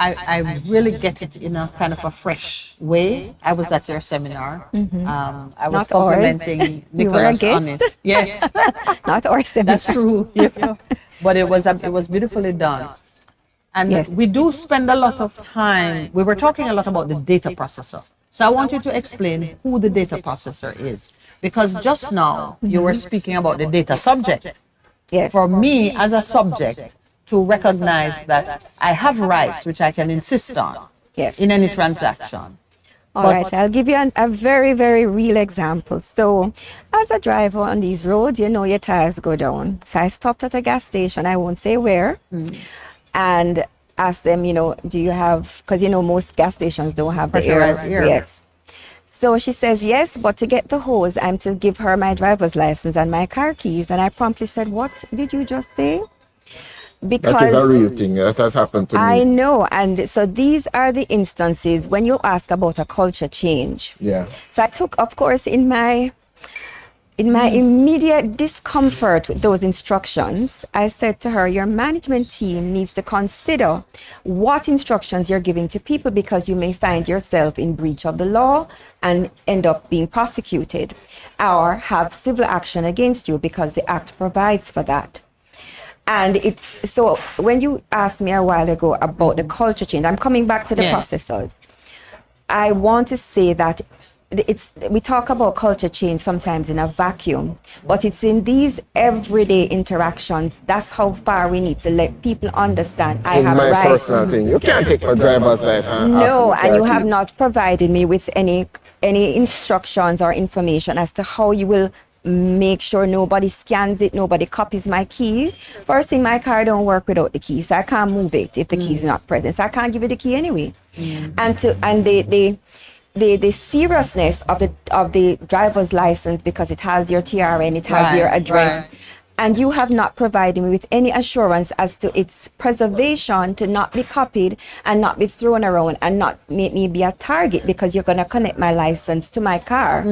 I really get it in a kind of a fresh way. I was at your seminar. I was Not ours. complimenting You were a Nicholas on it. guest. Yes, Not our that's true. Yeah. But it was beautifully done. And Yes. we do spend a lot of time. We were talking a lot about the data processor. So I want you to explain who the data processor is. Because just now you were speaking about the data subject. Yes. For me as a subject to recognize that I have rights which I can insist on Yes. in any transaction. All right, I'll give you a very, very real example. So, as a driver on these roads, you know your tires go down. So I stopped at a gas station, I won't say where, and asked them, do you have, because most gas stations don't have the Pressurized air. Yes. So she says, yes, but to get the hose, I'm to give her my driver's license and my car keys. And I promptly said, what did you just say? Because That is a real thing. That has happened to I me. know, and so these are the instances when you ask about a culture change. Yeah. So I took, of course, in my immediate discomfort with those instructions, I said to her, your management team needs to consider what instructions you're giving to people because you may find yourself in breach of the law and end up being prosecuted or have civil action against you because the Act provides for that. And so when you asked me a while ago about the culture change, I'm coming back to the Yes. processors. I want to say that we talk about culture change sometimes in a vacuum, but it's in these everyday interactions. That's how far we need to let people understand I It's have my rights. personal thing. You can't take my driver's license. No, after and you the car have key. not provided me with any instructions or information as to how you will make sure nobody scans it, nobody copies my key. First thing, my car don't work without the key, so I can't move it if the key is not present. So I can't give you the key anyway. And the seriousness of the driver's license, because it has your TRN, it has your address. Right. And you have not provided me with any assurance as to its preservation to not be copied and not be thrown around and not make me be a target because you're going to connect my license to my car.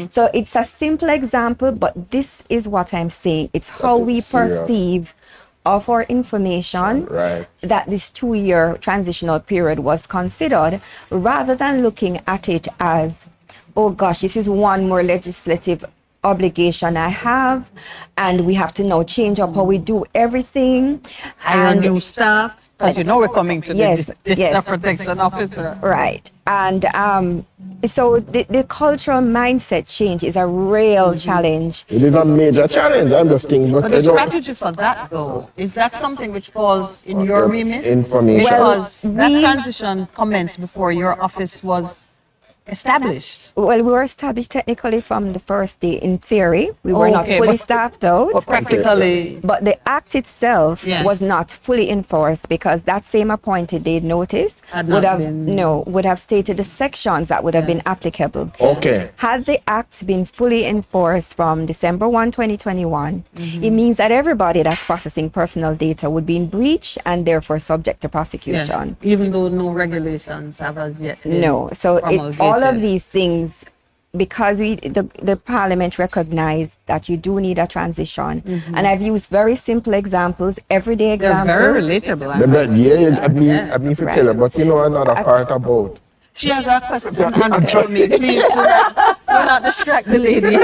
So it's a simple example, but this is what I'm saying. It's how is we serious. perceive of our information Right. that this 2-year transitional period was considered, rather than looking at it as, oh gosh, this is one more legislative obligation I have, and we have to now change up how we do everything. Hire And new staff, Because you know we're coming to Yes, the data yes. protection officer. Right. And so the cultural mindset change is a real challenge. It is a major challenge. I'm just thinking, but But I the don't strategy for that, though, is that something which falls in your remit? information. Because that we- transition commenced before your office was established. Well, we were established technically from the first day in theory. We were not Okay, fully but- staffed out. But practically, But the act itself Yes. was not fully enforced because that same appointed date notice Had would not have been- would have stated the sections that would have been applicable. Okay. Had the act been fully enforced from December 1, 2021, it means that everybody that's processing personal data would be in breach and therefore subject to yes, prosecution. even though no regulations have as yet been No, so all of promulgated. these things, because the parliament recognized that you do need a transition, and I've used very simple examples, everyday They're examples. very relatable. I But yeah, I mean, Right. tell her, but you know another part about. She has a question answer for me. Please do not distract the lady.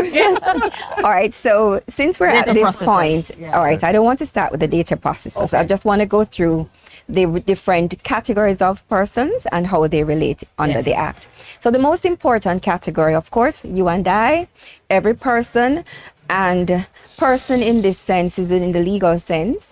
All right, so since we're Data at this processors, point, yeah. all right, I don't want to start with the data processors. I Okay. just want to go through the different categories of persons and how they relate under Yes. the Act. So the most important category, of course, you and I, every person, and person in this sense is in the legal sense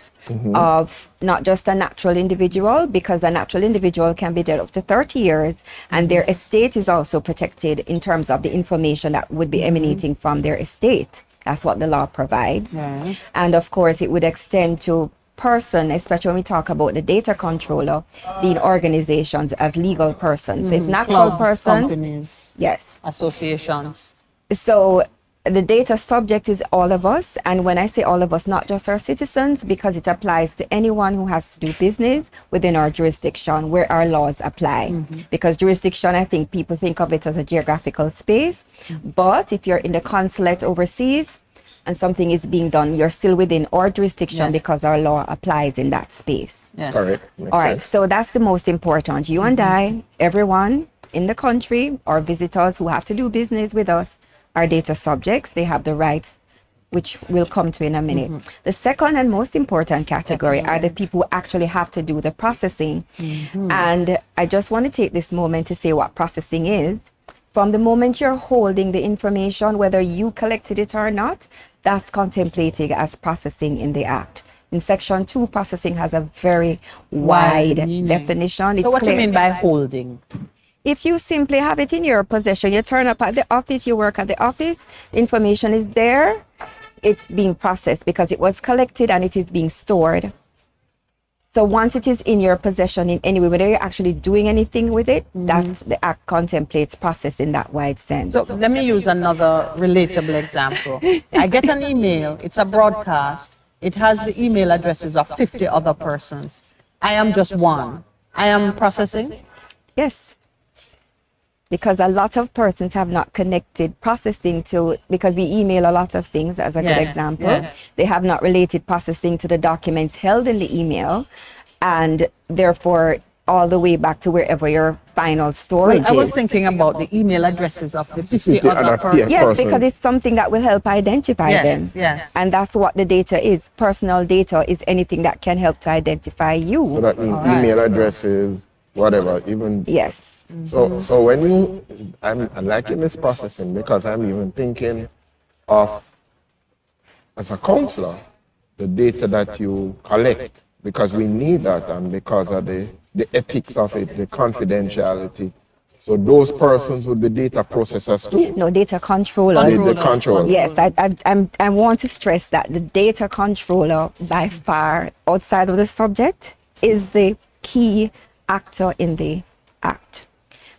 of not just a natural individual, because a natural individual can be dead up to 30 years, and their estate is also protected in terms of the information that would be emanating from their estate. That's what the law provides. Yes. And of course, it would extend to person, especially when we talk about the data controller being organizations as legal persons. So it's natural Clubs, persons. companies, Yes. associations. So the data subject is all of us. And when I say all of us, not just our citizens, because it applies to anyone who has to do business within our jurisdiction where our laws apply. Because jurisdiction, I think people think of it as a geographical space. But if you're in the consulate overseas and something is being done, you're still within our jurisdiction Yes. because our law applies in that space. Yes. Correct. Makes All right, sense. so that's the most important. You and I, everyone in the country, or visitors who have to do business with us, are data subjects. They have the rights, which we'll come to in a minute. The second and most important category are the people who actually have to do the processing. And I just want to take this moment to say what processing is. From the moment you're holding the information, whether you collected it or not, that's contemplated as processing in the Act. In Section 2, processing has a very wide meaning. definition. It's So what do you clear. mean by holding? If you simply have it in your possession, you turn up at the office, you work at the office, the information is there, it's being processed because it was collected and it is being stored. So once it is in your possession in any way, whether you're actually doing anything with it, that's the Act contemplates process in that wide sense. So let me use another relatable example. I get an email, it's a broadcast, it has the email addresses of 50 other persons. I am just one. I am processing. Yes. Because a lot of persons have not connected processing to, because we email a lot of things as a good Yes, example. yes. They have not related processing to the documents held in the email, and therefore all the way back to wherever your final storage I was is. thinking about the email addresses of the 50 50 other other persons. Yes, person. because it's something that will help identify Yes, them. yes. And that's what the data is. Personal data is anything that can help to identify you. So that means right. email addresses, whatever, even. Yes. So when you, I'm liking this processing because I'm even thinking of, as a counselor, the data that you collect, because we need that and because of the ethics of it, the confidentiality. So those persons would be data processors too. No, data controllers. The control. Yes, I want to stress that the data controller, by far, outside of the subject, is the key actor in the Act.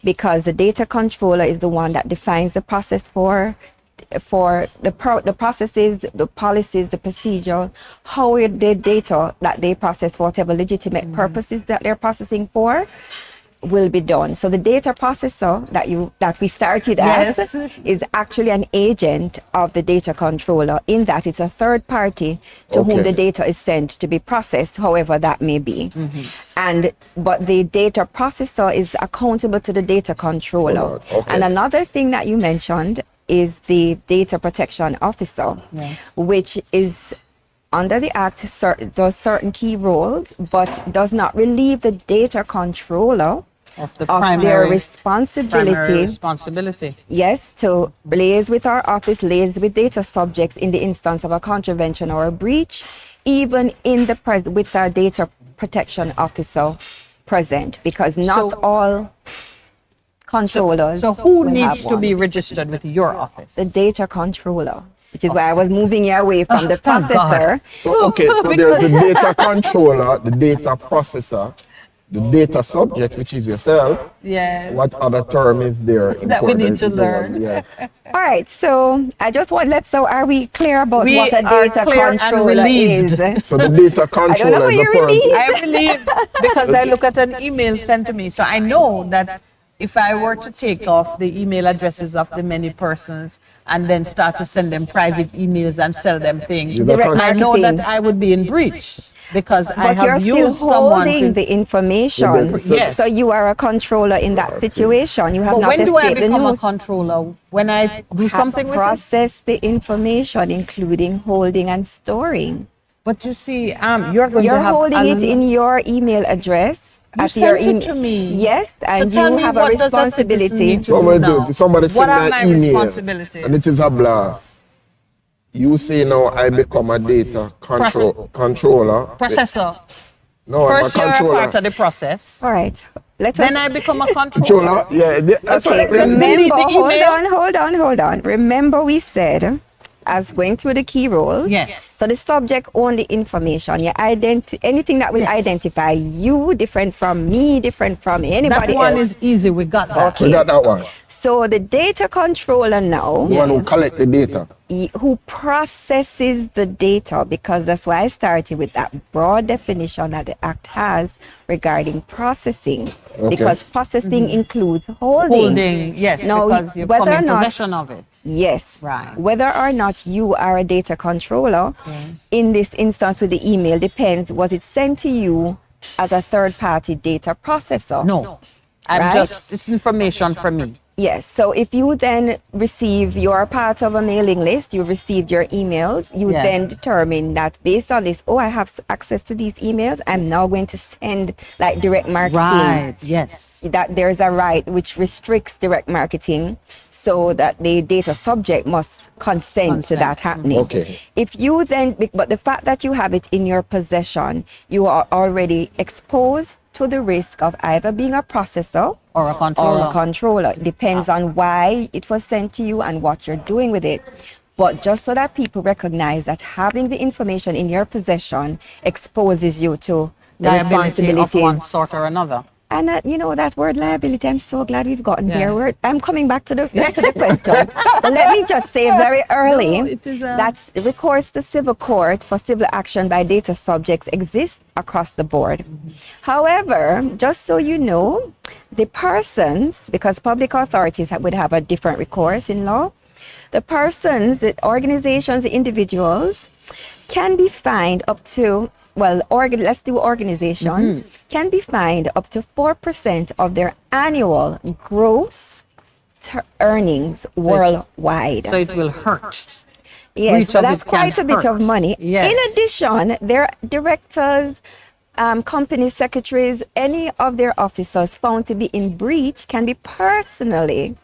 Because the data controller is the one that defines the process for the processes, the policies, the procedure, how the data that they process for whatever legitimate purposes that they're processing for will be done. So the data processor that we started Yes. as is actually an agent of the data controller, in that it's a third party to whom Okay. the data is sent to be processed, however that may be. But the data processor is accountable to the data controller. Okay. And another thing that you mentioned is the data protection officer, Yeah. which is under the Act does certain key roles, but does not relieve the data controller Of the of their primary responsibility. responsibility. Yes, to liaise with our office, liaise with data subjects in the instance of a contravention or a breach, even in the with our data protection officer present, because not So- all controllers. So who will needs have to one. be registered with your office? The data controller, which is why I was moving you away from the Thank God. processor. So, okay, so there's the data controller, the data processor, the data subject, which is yourself. Yes. What other term is there? That we need to important? learn. Yeah. All right, so I just want, are we clear about We what a are data clear and controller relieved. is? So the data I don't know controller what is a you're person. relieved. I believe because I look at an email sent to me. So I know that if I were to take off the email addresses of the many persons and then start to send them private emails and sell them things, You're the I know marketing. that I would be in breach because I But you're have still used someone's. holding the information. Yes. So you are a controller in that situation. You have But not when do I escaped the become a news. controller? When I do Have something with it? process the information, including holding and storing. But you see, you're going You're to have holding it a- in your email address. You at your sent it to me. Yes, So and tell you me, have what a does a citizen responsibility. need to What do we now? do is somebody What send are an my email responsibilities? and it is a blast. You say now I become a data controller. Processor. No, First, I'm a you're a controller. part of the process. All right. Let us Then I become a controller. Controller, yeah. That's Okay, what I Just mean. delete remember, the email. hold on. Remember we said, as going through the key roles. Yes. So the subject only information, anything that will Yes. identify you different from me, different from That anybody one else. is easy. We got that. We got that one. So the data controller now, The one who collect the data. who processes the data, because that's why I started with that broad definition that the Act has regarding processing, because processing includes Holding, yes, Now, because you whether come or in not- possession of it. Yes. Right. Whether or not you are a data controller, in this instance with the email, depends, was it sent to you as a third-party data processor? No, I'm Right? just, it's information for me. Yes. So if you then receive, you're part of a mailing list, you received your emails, you Yes. then determine that based on this, I have access to these emails, I'm now going to send like direct marketing. Right, yes. That there's a right which restricts direct marketing so that the data subject must consent to that happening. Okay. If you then, but the fact that you have it in your possession, you are already exposed to the risk of either being a processor Or a or controller. a controller. It depends on why it was sent to you and what you're doing with it. But just so that people recognize that having the information in your possession exposes you to the Liability of responsibility. one sort or another. And that word liability, I'm so glad we've gotten Yeah. here. I'm coming back to the question. But let me just say very early No, it is, that recourse to civil court for civil action by data subjects exists across the board. However, just so you know, the persons, because public authorities would have a different recourse in law, the persons, the organizations, the individuals can be fined up to, let's do organizations, can be fined up to 4% of their annual gross earnings worldwide. So it will hurt. Yes, breach so of that's it can quite a bit of hurt. money. Yes. In addition, their directors, company secretaries, any of their officers found to be in breach can be personally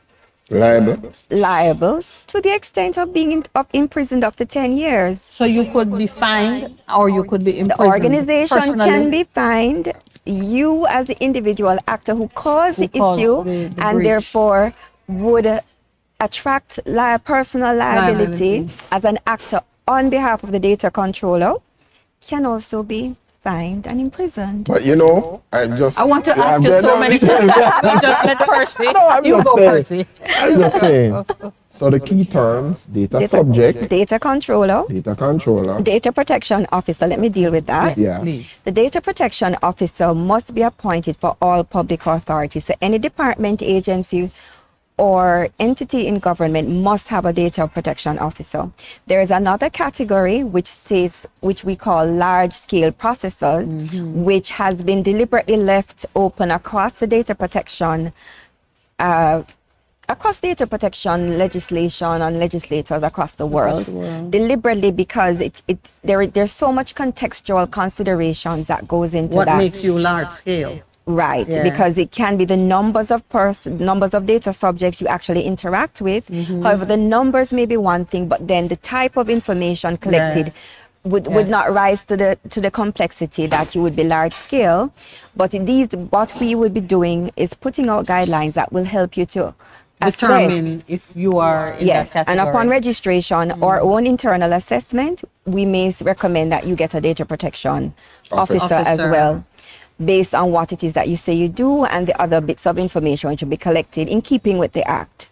liable to the extent of being imprisoned up to 10 years. So you could be fined or you could be The imprisoned. organization personally. can be fined. You, as the individual actor who caused the caused issue the and breach. therefore would attract personal liability as an actor on behalf of the data controller, can also be fined and imprisoned. But I want to ask you so many questions. Just let Percy. No, I'm you just go, saying. Percy. I'm just saying. So the key terms: data subject, Data controller, data controller. data protection officer. Let me deal with that. Yes, Yeah. please. The data protection officer must be appointed for all public authorities. So any department, agency, or entity in government must have a data protection officer. There is another category which we call large-scale processors, which has been deliberately left open across the data protection across data protection legislation and legislators across the world, the world. deliberately, because there's so much contextual considerations that goes into What that. makes you large scale? Right, Yeah. because it can be the numbers of data subjects you actually interact with. Mm-hmm. However, the numbers may be one thing, but then the type of information collected Yes. would Yes. not rise to the complexity that you would be large scale. But what we would be doing is putting out guidelines that will help you to assess. Determine if you are in Yes, that and category. upon registration, our own internal assessment, we may recommend that you get a data protection officer as Officer. well, based on what it is that you say you do and the other bits of information which will be collected in keeping with the Act.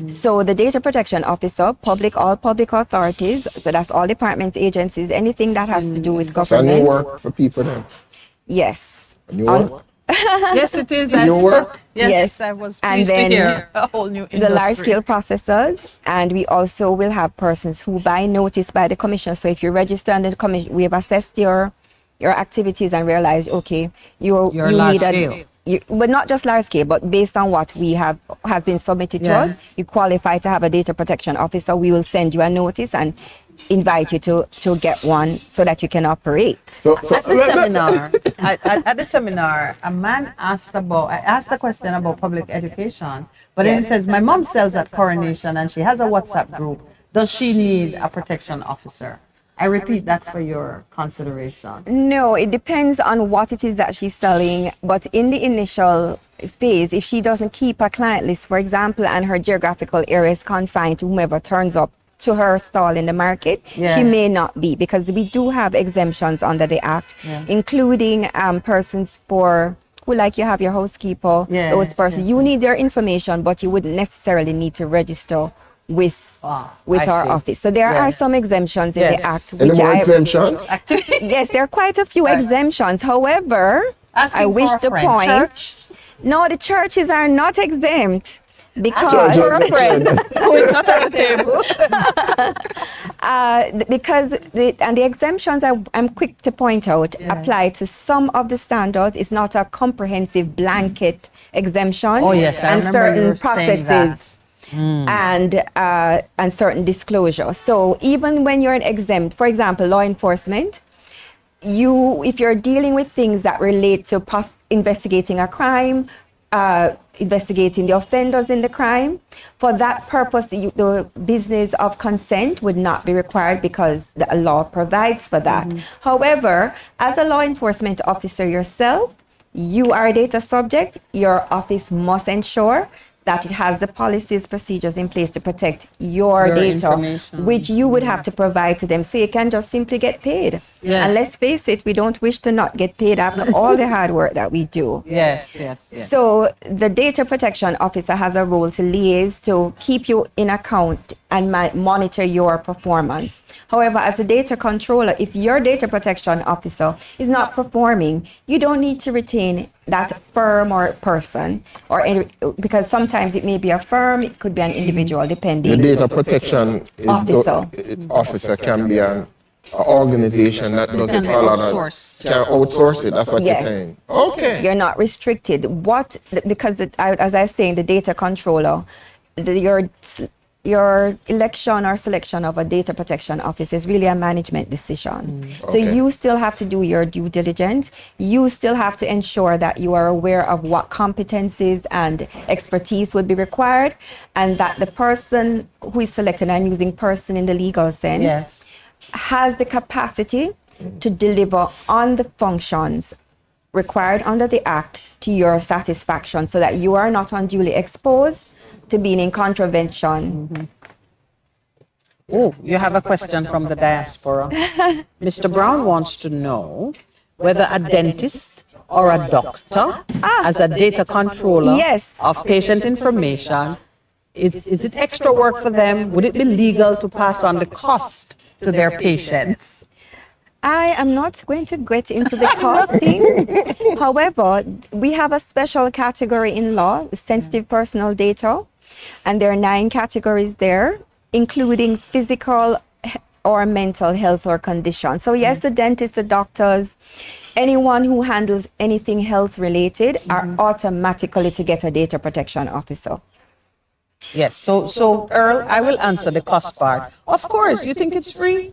So the data protection officer, all public authorities, so that's all departments, agencies, anything that has to do with It's a new government. work for people then. Yes. A new On- work. Yes, it is. New work. Yes, Yes. I was And pleased to then hear a whole new industry. The large scale processors, and we also will have persons who by notice by the commission. So if you register under the commission, we have assessed your activities and realized, okay, you large need scale. but not just large scale, but based on what we have been submitted to Yeah. us, you qualify to have a data protection officer. We will send you a notice and invite you to get one so that you can operate. So At the seminar, at the seminar, a man asked a question about public education, but then he says, my mom sells at Coronation and she has a WhatsApp group. Does she need a protection officer? I repeat that for your consideration. No, it depends on what it is that she's selling. But in the initial phase, if she doesn't keep a client list, for example, and her geographical area is confined to whomever turns up to her stall in the market, Yeah. she may not be, because we do have exemptions under the Act, Yeah. including persons who, like you have your housekeeper, Yeah, those persons. yeah, You need their information, but you wouldn't necessarily need to register with I our see. office. So there are Yes. some exemptions in Yes. the Act. any which more exemptions? Yes, there are quite a few exemptions. However, Asking I wish for a to friend. point. Church? No, the churches are not exempt because Church- For a friend who is not at the table. the exemptions I'm quick to point out apply to some of the standards. It's not a comprehensive blanket exemption. Oh, yes, I and remember you certain were saying processes. And certain disclosure. So even when you're an exempt, for example, law enforcement, if you're dealing with things that relate to investigating a crime, investigating the offenders in the crime, for that purpose, the business of consent would not be required because the law provides for that. However, as a law enforcement officer yourself, you are a data subject. Your office must ensure that it has the policies, procedures in place to protect your data, information. which you would have to provide to them so you can just simply get paid. Yes. And let's face it, we don't wish to not get paid after all the hard work that we do. Yes, yes, yes. So the data protection officer has a role to liaise, to keep you in account and monitor your performance. However, as a data controller, if your data protection officer is not performing, you don't need to retain that firm or person, because sometimes it may be a firm, it could be an individual, The depending. data protection officer can be an organization that doesn't can be follow outsourced. Can outsource it. That's what Yes. you're saying. Okay. You're not restricted. As I was saying, the data controller, your election or selection of a data protection officer is really a management decision. So Okay. you still have to do your due diligence. You still have to ensure that you are aware of what competencies and expertise would be required, and that the person who is selected, I'm using person in the legal sense, Yes. has the capacity to deliver on the functions required under the Act to your satisfaction, so that you are not unduly exposed to being in contravention. Oh, you have a question from the diaspora. Mr. Brown wants to know whether a dentist or a doctor, as a data controller Yes. of patient information, is it extra work for them? Would it be legal to pass on the cost to their patients? I am not going to get into the costing. However, we have a special category in law, sensitive personal data, and there are 9 categories there, including physical or mental health or condition. So yes, the dentists, the doctors, anyone who handles anything health related are automatically to get a data protection officer. Yes. So Earl, I will answer the cost part. Of course, you think it's free?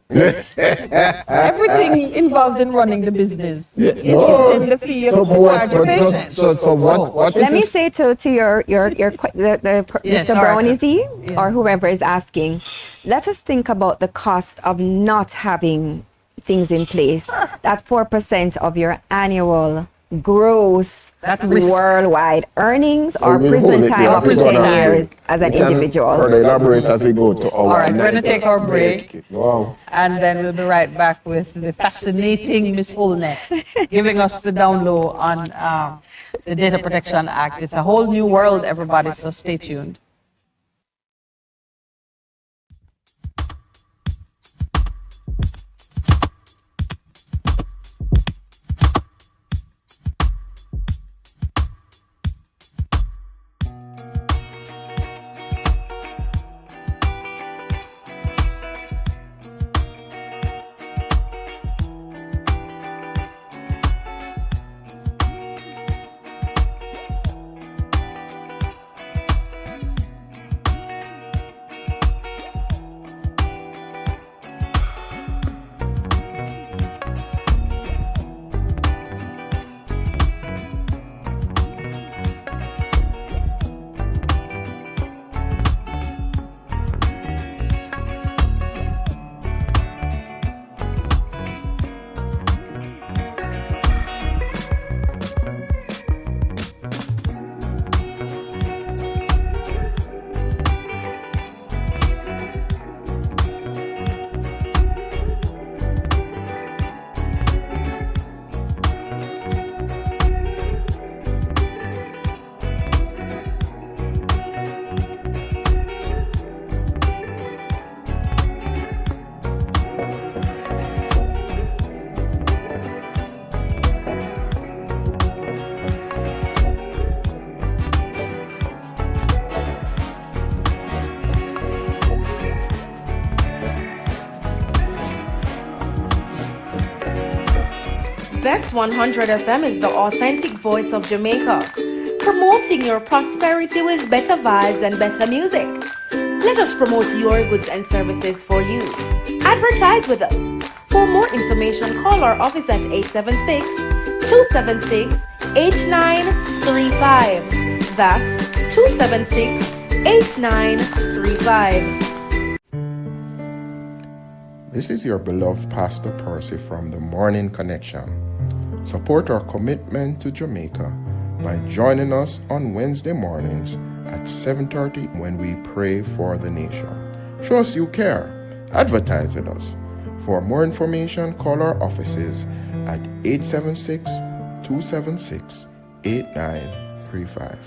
Everything involved in running the business is No. within the fee you So, but what? charge your But just patients. so what Let is me this? say to Yes, Mr. Arthur. Brownizy or Yes. whoever is asking, let us think about the cost of not having things in place. That 4% of your annual gross That risk. worldwide earnings So or we'll hold prison it time there up as we to go 10 down time. years break. as We an can individual. further elaborate as we go to our All right, we're going to ninth take our break. Wow. And then we'll be right back with the fascinating Miss Holness giving us the down low on the Data Protection Act. It's a whole new world, everybody, so stay tuned. Best 100 FM is the authentic voice of Jamaica, promoting your prosperity with better vibes and better music. Let us promote your goods and services for you. Advertise with us. For more information, call our office at 876-276-8935. That's 276-8935. This is your beloved Pastor Percy from the Morning Connection. Support our commitment to Jamaica by joining us on Wednesday mornings at 7:30 when we pray for the nation. Show us you care. Advertise with us. For more information, call our offices at 876-276-8935.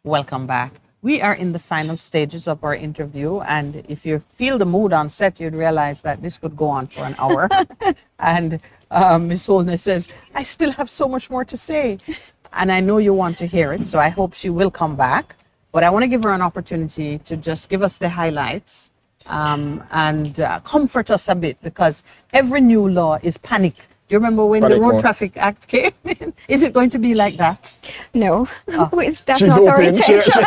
Welcome back. We are in the final stages of our interview, and if you feel the mood on set, you'd realize that this could go on for an hour. And Miss Holness says, I still have so much more to say. And I know you want to hear it, so I hope she will come back. But I want to give her an opportunity to just give us the highlights and comfort us a bit, because every new law is panic. Do you remember when the Panic Road mode. Traffic Act came in? Is it going to be like that? No, that's She's not our open. intention.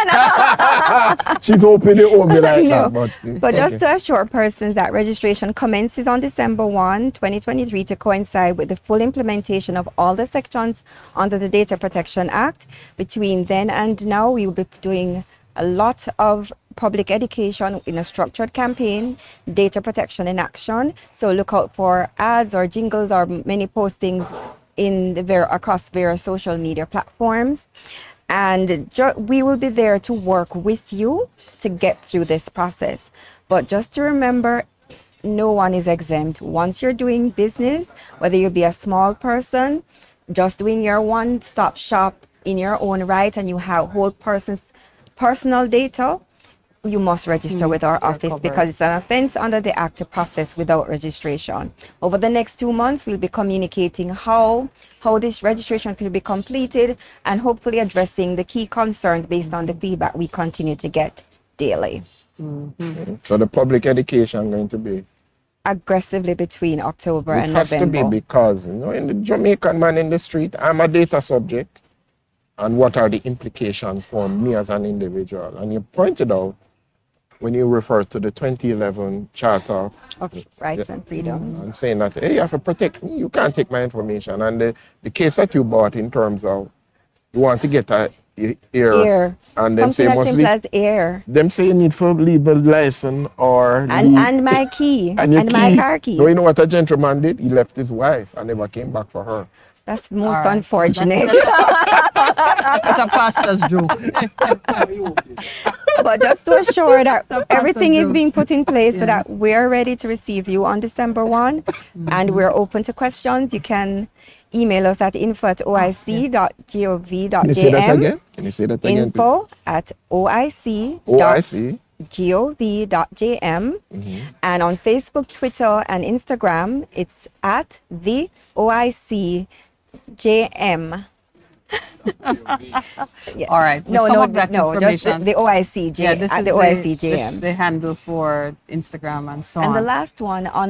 She's hoping it won't be like No. that. But just to assure persons that registration commences on December 1, 2023 to coincide with the full implementation of all the sections under the Data Protection Act. Between then and now, we will be doing a lot of public education in a structured campaign, data protection in action. So look out for ads or jingles or many postings in across various social media platforms. And we will be there to work with you to get through this process. But just to remember, no one is exempt. Once you're doing business, whether you be a small person, just doing your one-stop shop in your own right, and you have whole person's personal data, you must register with our office covered. because it's an offense under the act to process without registration. Over the next 2 months, we'll be communicating how this registration can be completed and hopefully addressing the key concerns based on the feedback we continue to get daily. So the public education going to be. Aggressively between October It and has November. to be because, in the Jamaican man in the street, I'm a data subject. And what are the implications for me as an individual? And you pointed out when you refer to the 2011 Charter Of rights and freedoms. and saying that, hey, you have to protect me, you can't take my information. And the case that you bought in terms of you want to get a ear, and them say Something as simple mostly, as air. them say you need for legal license or And my key. and your my key. car key. No, you know what a gentleman did? He left his wife and never came back for her. That's most All right. unfortunate. It's a pastor's joke. But just to assure that So everything is Pastor being put in place so Yes. that we're ready to receive you on December 1 and we're open to questions. You can email us at info@oic.gov.jm. Can you say that again? Can you say that again? info@oic.gov.jm. OIC. And on Facebook, Twitter, and Instagram, it's at the OICJM. Yeah. All right. With some of that just information. the OICJ Yeah, this at is the OICJM. the handle for Instagram and so on. And the last one on